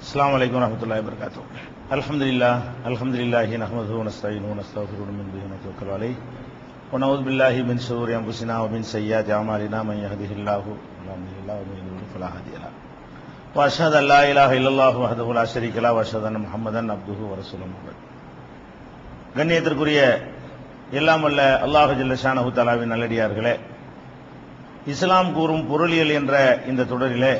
அஸ்ஸலாமு அலைக்கும் வரஹ்மத்துல்லாஹி வபரகாத்துஹு. அல்ஹம்துலில்லாஹ் அல்ஹம்துலில்லாஹி நஹ்மதுஹு வ நஸ்தஈனுஹு வ நஸ்தக்ஃபிருஹு மின் துனிஹி வ நதவக்கலு அலைஹி வ நஊது பில்லாஹி மின் ஷுரூரி அன்ஃபுஸினா வ மின் ஸய்யிஆத்தி அஅமாலினா மன் யஹ்திஹில்லாஹு ஃபலா முضل له ومن يضلل فلا هادي له وأشهد أن لا إله إلا الله وحده لا شريك له وأشهد أن محمدا عبده ورسوله. கண்ணியத்திற்குரிய எல்லாம் வல்ல அல்லாஹ் ஜல்ல ஷானஹு தஆலாவின் நல்லடியார்களே, இஸ்லாம் கூறும் பொருளியல் என்ற இந்த தொடரிலே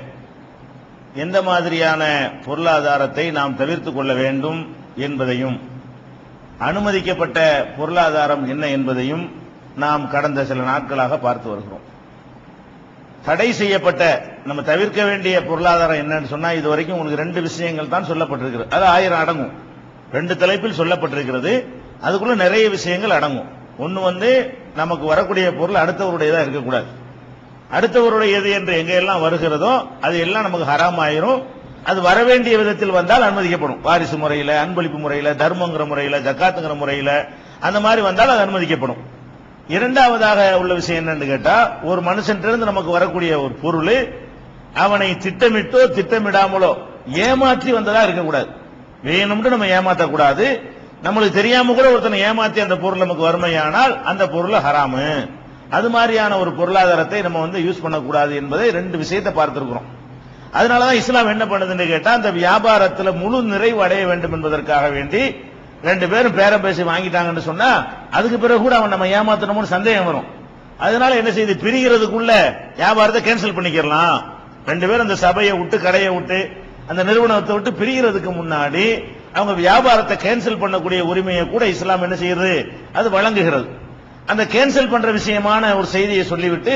எந்த மாதிரியான பொருளாதாரத்தை நாம் தவிர்த்துக் கொள்ள வேண்டும் என்பதையும், அனுமதிக்கப்பட்ட பொருளாதாரம் என்ன என்பதையும் நாம் கடந்த சில நாட்களாக பார்த்து வருகிறோம். தடை செய்யப்பட்ட, நம்ம தவிர்க்க வேண்டிய பொருளாதாரம் என்னன்னு சொன்னா, இதுவரைக்கும் உங்களுக்கு 2 விஷயங்கள் தான் சொல்லப்பட்டிருக்கிறது. அது 1000 அடங்கும். 2 தலைப்பில் சொல்லப்பட்டிருக்கிறது. அதுக்குள்ள நிறைய விஷயங்கள் அடங்கும். ஒன்னு நமக்கு வரக்கூடிய பொருள் அடுத்தவருடையதா இருக்கக்கூடாது. அடுத்தவருடையது என்று எங்க எல்லாம் வருகிறதோ அது எல்லாம் நமக்கு ஹராம் ஆயிரும். அது வரவேண்டிய விதத்தில் வந்தால் அனுமதிக்கப்படும். வாரிசு முறையில, அன்பளிப்பு முறையில, தர்மங்கிற முறையில, ஜக்காத்துங்கிற முறையில, அந்த மாதிரி வந்தால் அது அனுமதிக்கப்படும். இரண்டாவதாக உள்ள விஷயம் என்னன்னு கேட்டா, ஒரு மனுஷன்றிருந்து நமக்கு வரக்கூடிய ஒரு பொருள் அவனை திட்டமிட்டோ திட்டமிடாமலோ ஏமாற்றி வந்ததா இருக்கக்கூடாது. வேணும்னு நம்ம ஏமாற்றக்கூடாது. நம்மளுக்கு தெரியாம கூட ஒருத்தனை ஏமாற்றி அந்த பொருள் நமக்கு வறுமையானால் அந்த பொருள் ஹராமு. அது மாதிரியான ஒரு பொருளாதாரத்தை நம்ம யூஸ் பண்ணக்கூடாது என்பதை 2 விஷயத்தை பார்த்திருக்கிறோம். அதனாலதான் இஸ்லாம் என்ன பண்ணுதுன்னு கேட்டா, அந்த வியாபாரத்துல முழு நிறைவு அடைய வேண்டும் என்பதற்காக வேண்டி 2 பேரும் பேரம் பேசி வாங்கிட்டாங்கன்னு சொன்னா அதுக்கு பிறகு கூட அவன் நம்ம ஏமாத்தணும்னு சந்தேகம் வரும். அதனால என்ன செய்து, பிரிகிறதுக்குள்ள வியாபாரத்தை கேன்சல் பண்ணிக்கலாம். 2 பேரும் அந்த சபையை விட்டு, கடையை விட்டு, அந்த நிறுவனத்தை விட்டு பிரிகிறதுக்கு முன்னாடி அவங்க வியாபாரத்தை கேன்சல் பண்ணக்கூடிய உரிமையை கூட இஸ்லாம் என்ன செய்யறது, அது வழங்குகிறது. அந்த கேன்சல் பண்ற விஷயமான ஒரு செய்தியை சொல்லிவிட்டு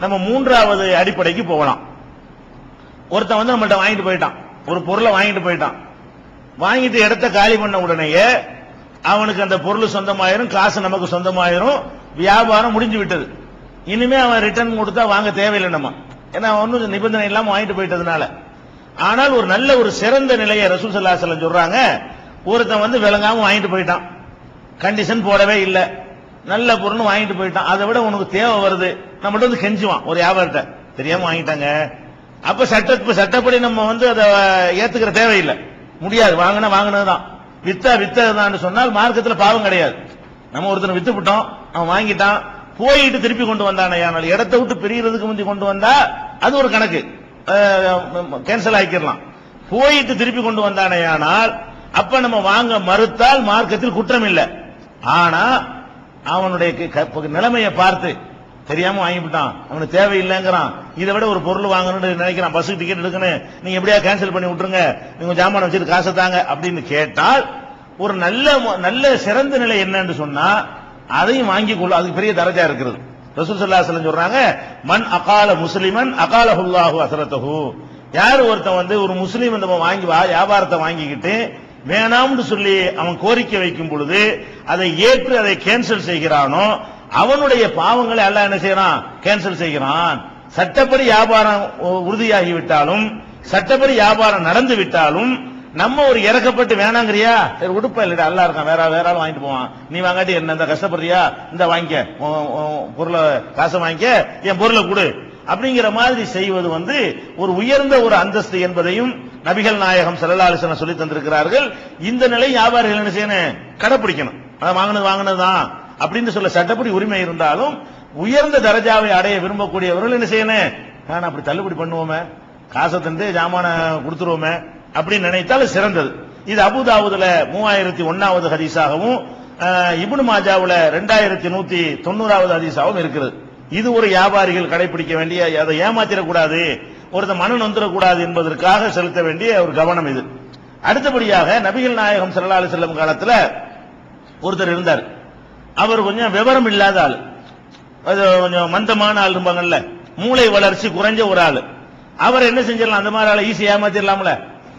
நம்ம 3வது அடிப்படைக்கு போகலாம். ஒருத்தன் நம்மள்ட்ட வாங்கிட்டு போயிட்டான், ஒரு பொருளை வாங்கிட்டு போயிட்டான். வாங்கிட்டு இடத்த காலி பண்ண உடனேயே அவனுக்கு அந்த பொருள் சொந்தமாயிரும், காசு நமக்கு சொந்தமாயிரும், வியாபாரம் முடிஞ்சு விட்டது. இனிமே அவன் ரிட்டர்ன் கொடுத்தா வாங்க தேவையில்லை நம்ம, ஏன்னா ஒன்னும் நிபந்தனை இல்லாம வாங்கிட்டு போயிட்டதுனால. ஆனால் ஒரு நல்ல ஒரு சிறந்த நிலையை ரசூல் ஸல்லல்லாஹு அலைஹி வஸல்லம் சொல்றாங்க. ஒருத்தன் விளங்காம வாங்கிட்டு போயிட்டான், கண்டிஷன் போடவே இல்லை, நல்ல பொருள் வாங்கிட்டு போயிட்டான். அதை விட உனக்கு தேவை வருது, நம்மகிட்ட கெஞ்சுவான் ஒரு வியாபாரத்தை, தெரியாம வாங்கிட்டாங்க. அப்ப சட்டப்படி நம்ம அதை ஏத்துக்கிற தேவையில்லை, முடியாது, வாங்கினதுதான், வித்ததுதான் சொன்னால் மார்க்கத்தில் பாவம் கிடையாது. நம்ம ஒருத்தனை வித்து விட்டோம், அவன் வாங்கிட்டான், போயிட்டு திருப்பி கொண்டு வந்தானே, ஆனால் இடத்தை விட்டு பிரியறதுக்கு முந்தி கொண்டு வந்தா அது ஒரு கணக்கு, கேன்சல் ஆக்கிடலாம். போயிட்டு திருப்பி கொண்டு வந்தானே, ஆனால் அப்ப நம்ம வாங்க மறுத்தால் மார்க்கத்தில் குற்றம் இல்லை. ஆனா அவனுடைய நிலைமையை பார்த்து தெரியாம வாங்கிவிட்டான், அவனுக்கு தேவையில்லைங்கிறான், இதை விட ஒரு பொருள் வாங்கணும்னு நினைக்கிறான், பஸ்ஸுக்கு டிக்கெட் எடுக்கணும், நீங்க எப்படியா கேன்சல் பண்ணி விட்டுருங்க, நீங்க ஜாமான வச்சுட்டு காசை தாங்க அப்படின்னு கேட்டால் ஒரு நல்ல சிறந்த நிலை என்னன்னு சொன்னா அதையும் வாங்கிக் கொள்ள, அதுக்கு பெரிய தரஜா இருக்கிறது. ரசூல் ஸல்லல்லாஹு அலைஹி வஸல்லம் சொல்றாங்க, மன் அகால முஸ்லிமன் அகாலஹுல்லாஹு அஸ்ரதஹு. யார் ஒருத்தன் ஒரு முஸ்லீம் வாங்கி வியாபாரத்தை வாங்கிக்கிட்டு வேணாம்னு சொல்லி அவன் கோரிக்கை வைக்கும் பொழுது அதை ஏற்று அதை கேன்சல் செய்கிறானோ அவனுடைய பாவங்களை அல்லாஹ் என்ன செய்யறான், கேன்சல் செய்கிறான். சட்டப்படி வியாபாரம் உறுதியாகிவிட்டாலும், சட்டப்படி வியாபாரம் நடந்து விட்டாலும் நம்ம ஒரு இறக்கப்பட்டு வேணாங்கிறியா, சரி உடுப்பா இல்லடா, அல்லா இருக்கான், வேற ஆள் வாங்கிட்டு போவான், நீ வாங்காட்டி என்ன இந்த கஷ்டப்படுறியா, இந்த வாங்கிக்க, பொருளை காசை வாங்கிக்க, என் பொருளை கொடு அப்படிங்கிற மாதிரி செய்வது ஒரு உயர்ந்த ஒரு அந்தஸ்து என்பதையும் நபிகள் நாயகம் ஸல்லல்லாஹு அலைஹி வஸல்லம் சொல்லி தந்திருக்கிறார்கள். இந்த நிலை வியாபாரிகள் என்ன செய்யணும், கடைபிடிக்கணும். அதை வாங்கினதுதான் அப்படின்னு சொல்ல சட்டப்படி உரிமை இருந்தாலும் உயர்ந்த தரஜாவை அடைய விரும்பக்கூடியவர்கள் என்ன செய்யணும், நான் அப்படி தள்ளுபடி பண்ணுவோமே, காசை தந்து ஜாமான கொடுத்துருவோமே அப்படின்னு நினைத்தால் சிறந்தது. இது அபூதாவுதுல 3001வது ஹதீஸாகவும் இப்னு மாஜாவுல 2190வது ஹதீஸாகவும் இருக்கிறது. இது ஒரு வியாபாரிகள் கடைபிடிக்க வேண்டிய, அதை ஏமாத்திடக்கூடாது, ஒருத்த மனம் வந்துடக்கூடாது என்பதற்காக செலுத்த வேண்டிய ஒரு கவனம் இது. அடுத்தபடியாக நபிகள் நாயகம் ஸல்லல்லாஹு அலைஹி வஸல்லம் காலத்துல ஒருத்தர் இருந்தார். அவர் கொஞ்சம் விவரம் இல்லாத ஆள், கொஞ்சம் மந்தமான ஆள் இருப்பாங்கல்ல, மூளை வளர்ச்சி குறைஞ்ச ஒரு ஆள். அவர் என்ன செஞ்சிடலாம், அந்த மாதிரி ஆளை ஈஸியா ஏமாத்திடலாம்ல.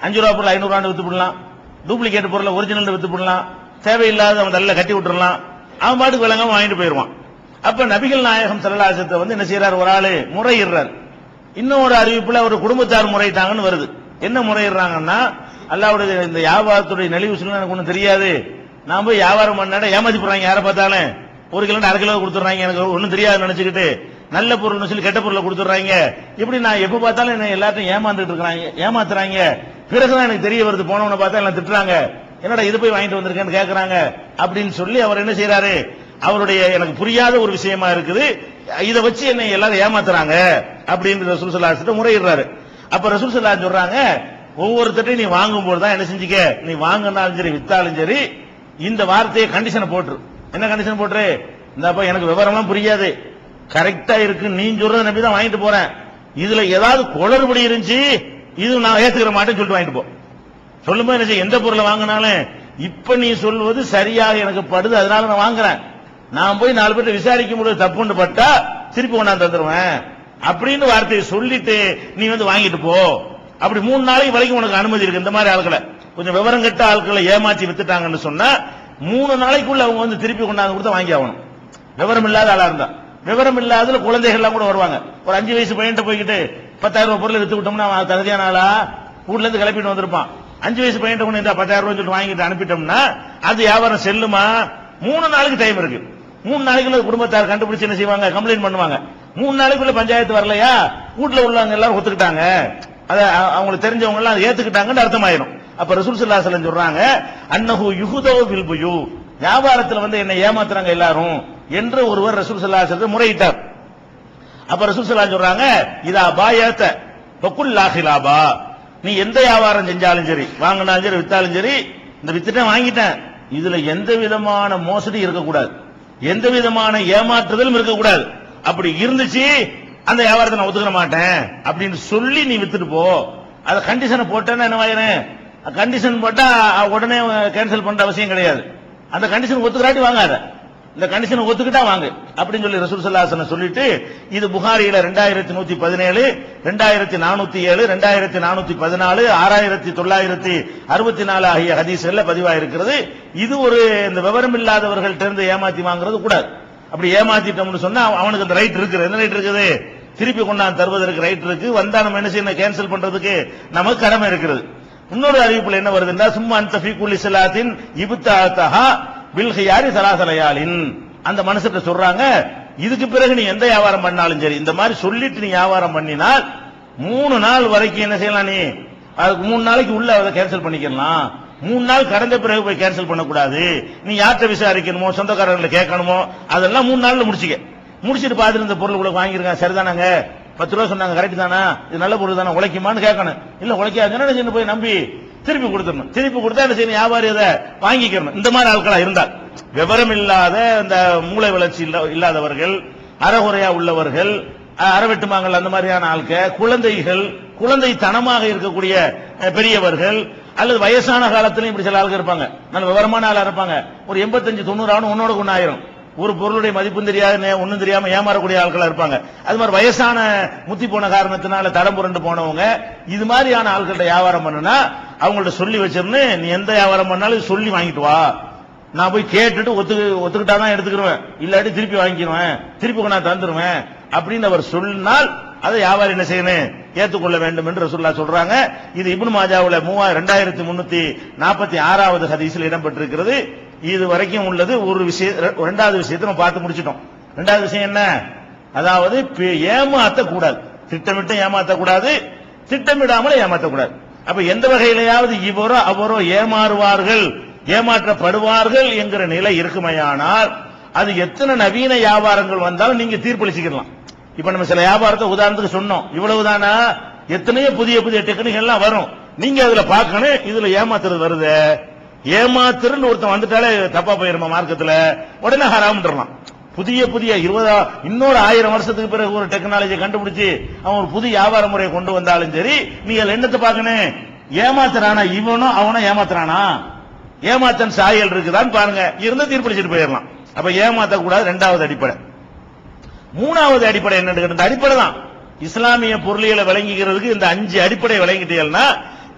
5 ரூபா பொருள் 500 ரூபாய் வித்து போடலாம், டூப்ளிகேட் பொருளை ஒரிஜினல் வித்து போடலாம், தேவையில்லாத அவன் தள்ள கட்டி விட்டுறலாம், அவன் பாட்டுக்கு விளங்காம வாங்கிட்டு போயிடுவான். அப்ப நபிகள் நாயகம் ஸல்லல்லாஹு அலைஹி வஸல்லம் என்ன செய்யறாரு, ஒரு ஆளு முறையிடுறாரு. இன்னும் ஒரு அறிவிப்புல ஒரு குடும்பத்தார் முறையிட்டாங்கன்னு வருது. என்ன முறையிடுறாங்கன்னா, அல்லாஹ்வுடைய இந்த வியாபாரத்துடைய நெளிவு சுழிவு எனக்கு ஒன்றும் தெரியாது, நான் போய் வியாபாரம் பண்ண ஏமாத்தி போடுறாங்க, யாரை பார்த்தாலும் 1 கிலோ 1/2 கிலோ கொடுத்துறாங்க, எனக்கு ஒன்னும் தெரியாது நினைச்சுக்கிட்டு நல்ல பொருள் சொல்லி கெட்ட பொருளை கொடுத்துறாங்க. இப்படி நான் எப்ப பார்த்தாலும் என்ன எல்லாத்தையும் ஏமாந்துட்டு இருக்காங்க, ஏமாத்துறாங்க, பிறகுதான் எனக்கு தெரிய வருது, போனவனை பார்த்தா எல்லாம் திட்டுறாங்க, என்னடா இது போய் வாங்கிட்டு வந்திருக்கேன்னு கேட்கறாங்க அப்படின்னு சொல்லி அவர் என்ன செய்யறாரு, அவருடைய எனக்கு புரியாத ஒரு விஷயமா இருக்குது, இதை வச்சு என்னை எல்லாரும் ஏமாத்துறாங்க அப்படின்னு ரசூல் ஸல்லல்லாஹு அலைஹி வஸல்லம் முறையிடுறாரு. அப்ப ரசூல் ஸல்லல்லாஹு அலைஹி வஸல்லம் சொல்றாங்க, ஒவ்வொருத்தட்டையும் நீ வாங்கும்போது தான் என்ன செஞ்சுக்க, நீ வாங்கினாலும் சரி வித்தாலும் சரி இந்த வார்த்தையை கண்டிஷனை போட்டுரு. என்ன கண்டிஷன் போட்டுரு, இந்தப்ப எனக்கு விவரம்லாம் புரியாது, கரெக்டா இருக்கு, நீ சொல்றத நம்பி தான் வாங்கிட்டு போறேன், இதுல ஏதாவது குளறுபடி இருந்துச்சு இது நான் ஏத்துக்கிற மாட்டேன்னு சொல்லிட்டு வாங்கிட்டு போ. சொல்லும்போது என்ன செய்ய, எந்த பொருளை வாங்கினாலும் இப்ப நீ சொல்வது சரியாக எனக்கு படுது அதனால நான் வாங்குறேன், நான் போய் 4 பேர்ட்ட விசாரிக்கும் போது தப்புன்னு பட்டா திருப்பி கொண்டாந்து தந்துருவேன் அப்படின்னு வார்த்தையை சொல்லிட்டு நீ வந்து வாங்கிட்டு போ. அப்படி 3 நாளைக்கு வரைக்கும் உனக்கு அனுமதி இருக்கு. இந்த மாதிரி ஆட்களை, கொஞ்சம் விவரம் கட்ட ஆட்களை ஏமாற்றி வித்துட்டாங்கன்னு சொன்னா 3 நாளைக்குள்ள அவங்க வந்து திருப்பி கொண்டாந்து கொடுத்து வாங்கி ஆகணும். விவரம் இல்லாத ஆளா இருந்தா, விவரம் இல்லாத குழந்தைகள் எல்லாம் கூட வருவாங்க. ஒரு 5 வயசு பையன்ட்ட போய்கிட்டு 10,000 ரூபாய் பொருளை வித்து விட்டோம்னா அவன் தகுதியான ஆளா, வீட்ல இருந்து கிளப்பிட்டு வந்திருப்பான். 5 வயசு பையன்ட்ட கொண்டு 10,000 ரூபாய் சொல்லிட்டு வாங்கிட்டு அனுப்பிட்டோம்னா அது வியாபாரம் செல்லுமா? 3 நாளைக்கு டைம் இருக்கு. 3 நாளைக்குள்ள குடும்பத்தார் கண்டுபிடிச்சு என்ன செய்வாங்க, கம்ப்ளைண்ட் பண்ணுவாங்க. 3 நாளைக்குள்ள பஞ்சாயத்து வரலையா, வீட்டுல உள்ளவங்க எல்லாரும் ஒத்துக்கிட்டாங்க, அத அவங்களுக்கு தெரிஞ்சவங்க எல்லாம் ஏத்துக்கிட்டாங்கன்னு அர்த்தமாயிரும். அப்ப ரசூல் ஸல்லல்லாஹு அலைஹி வஸல்லம் சொல்றாங்க, அன்னஹு யுஹ்தவு பில் புயூ, வியாபாரத்துல வந்து என்ன ஏமாத்துறாங்க எல்லாரும் என்று ஒருவர் ரசூல் ஸல்லல்லாஹு அலைஹி வஸல்லம் முறையிட்டார். அப்ப ரசூல் ஸல்லல்லாஹு அலைஹி வஸல்லம் சொல்றாங்க, இதா பாயத ஃபகுல் லா ஹிலாபா, நீ எந்த வியாபாரம் செஞ்சாலும் சரி, வாங்கினாலும் சரி வித்தாலும் சரி, இந்த வித்துட்டேன் வாங்கிட்டேன், இதுல எந்த விதமான மோசடி இருக்கக்கூடாது, எந்த விதமான ஏமாற்றுதலும் இருக்கக்கூடாது. அப்படி இருந்துச்சு அந்த வியாபாரத்தை நான் ஒத்துக்க மாட்டேன் அப்படின்னு சொல்லி நீ வித்துட்டு போ. அத கண்டிஷனை போட்டேன்னா என்ன ஆயிரும், கண்டிஷன் போட்டா உடனே கேன்சல் பண்ற அவசியம் கிடையாது. அந்த கண்டிஷன் ஒத்துக்கிறாட்டி வாங்காத, இந்த கண்டிஷன் ஒத்துக்கிட்டா வாங்கு அப்படின்னு சொல்லி ரசூல் ஸல்லல்லாஹு அலைஹி வஸல்லம் சொல்லிட்டு, இது புகாரியில 2117, 2407, 2414, 6964 ஆகிய ஹதீஸ்கள்ல பதிவாயிருக்கிறது. இது ஒரு இந்த விவரம் இல்லாதவர்கள்ட்ட இருந்து ஏமாத்தி வாங்குறது கூடாது. அப்படி ஏமாத்திட்டோம்னு சொன்னா அவனுக்கு அந்த ரைட் இருக்குது. என்ன ரைட் இருக்குது, திருப்பி கொண்டாந்து தருவதற்கு ரைட் இருக்கு. வந்தா நம்ம என்ன செய்யணும், கேன்சல் பண்றதுக்கு நமக்கு கடமை இருக்கிறது. இன்னொரு அறிவிப்புல என்ன வருதுன்னா, சும்மா அந்த ஃபீகுல் ஸலாத்தின் இப்தாஹா பில் ஹியாரி ஸலாஸலயாலின், அந்த மனுஷத்தை சொல்றாங்க, இதுக்கு பிறகு நீ எந்த வியாபாரம் பண்ணாலும் சரி, இந்த மாதிரி சொல்லிட்டு நீ வியாபாரம் பண்ணினால் 3 நாள் வரைக்கும் என்ன செய்யலாம், நீ அதுக்கு 3 நாளைக்கு உள்ள அதை கேன்சல் பண்ணிக்கலாம். 3 நாள் கடந்த பிறகு போய் கேன்சல் பண்ணக்கூடாது. நீ யார்கிட்ட விசாரிக்கணுமோ, சொந்தக்காரர்களை கேட்கணுமோ, அதெல்லாம் 3 நாள்ல முடிச்சிட்டு பார்த்துட்டு இந்த பொருள் கூட வாங்கிருக்காங்க, சரிதானாங்க, 10 ரூபா சொன்னாங்க, கரெக்ட் தானா, இது நல்ல பொருள் தானே, உழைக்குமான்னு கேட்கணும். இல்ல உழைக்காதுன்னு போய் நம்பி திருப்பி கொடுத்துடணும். திருப்பி கொடுத்தா என்ன செய்யணும், வியாபாரி அதை வாங்கிக்கணும். இந்த மாதிரி ஆட்களா இருந்தால், விவரம் இல்லாத இந்த மூளை வளர்ச்சி இல்லாதவர்கள், அறகுறையா உள்ளவர்கள், அறவெட்டுமாங்கள், அந்த மாதிரியான ஆட்கள், குழந்தைகள், குழந்தைத்தனமாக இருக்கக்கூடிய பெரியவர்கள், அல்லது வயசான காலத்திலும் இப்படி சில ஆளுங்க இருப்பாங்க, நல்ல விவரமான ஆளா இருப்பாங்க, ஒரு 85-90 ஆகும், உன்னோட ஒண்ணு ஆயிரும், ஒரு பொருளுடைய மதிப்பும் தெரியாது, ஒன்னும் தெரியாம ஏமாறக்கூடிய ஆட்களா இருப்பாங்க. அது மாதிரி வயசான முத்தி போன காரணத்தினால தடம் புரண்டு போனவங்க, இது மாதிரியான ஆட்கள்ட்ட வியாபாரம் பண்ணுனா அவங்கள்ட்ட சொல்லி வச்சிருந்து, நீ எந்த வியாபாரம் பண்ணாலும் சொல்லி வாங்கிட்டு வா, நான் போய் கேட்டுட்டு ஒத்துக்கிட்டாதான் எடுத்துக்கிடுவேன், இல்லாட்டி திருப்பி வாங்கிடுவேன், திருப்பி நான் தந்துருவேன் அப்படின்னு அவர் சொன்னால் அதை வியாபாரி என்ன செய்யணும், ஏற்றுக்கொள்ள வேண்டும் என்று ரசூலுல்லாஹ் சொல்றாங்க. இது இப்னு மாஜாவுல 2346வது ஹதீஸில் இடம்பெற்றிருக்கிறது. இது வரைக்கும் உள்ளது ஒரு விஷயம். 2வது விஷயத்தை நம்ம பார்த்து முடிச்சிட்டோம். 2வது விஷயம் என்ன, அதாவது ஏமாற்றக்கூடாது, திட்டமிட்டு ஏமாற்றக்கூடாது, திட்டமிடாமல் ஏமாற்றக்கூடாது. அப்ப எந்த வகையிலேயாவது இவரோ அவரோ ஏமாறுவார்கள், ஏமாற்றப்படுவார்கள் என்கிற நிலை இருக்குமையானால் அது எத்தனை நவீன வியாபாரங்கள் வந்தாலும் நீங்க தீர்ப்பளிச்சுக்கலாம். இப்ப நம்ம சில வியாபாரத்தை உதாரணத்துக்கு சொன்னோம், இவ்வளவுதானா, எத்தனையோ புதிய புதிய டெக்னிக் எல்லாம் வரும், நீங்க அதுல பார்க்கணும். இதுல ஏமாத்துறது வருது, ஏமாத்துறன்னு ஒருத்தன் வந்துட்டாலே தப்பா போயிருமா மார்க்கத்துல, உடனே ஹராம்ன்றலாம். புதிய புதிய 20 இன்னொரு 1000 வருஷத்துக்கு பிறகு ஒரு டெக்னாலஜி கண்டுபிடிச்சு அவன் ஒரு புதிய வியாபார முறையை கொண்டு வந்தாலும் சரி, நீங்க என்னத்தை பார்க்கணும், ஏமாத்துறானா இவனும் அவனும் ஏமாத்துறானா, ஏமாத்தன் சாயல் இருக்குதான்னு பாருங்க, இருந்து தீர்ப்பளிச்சுட்டு போயிடலாம். அப்ப ஏமாத்தக்கூடாது 2வது அடிப்படை. 3வது அடிப்படை என்னன்னு, இந்த அடிப்படை தான் இஸ்லாமிய பொருளியலை விளங்கிக்கிறதுக்கு. இந்த 5 அடிப்படை விளங்கிட்டீங்கன்னா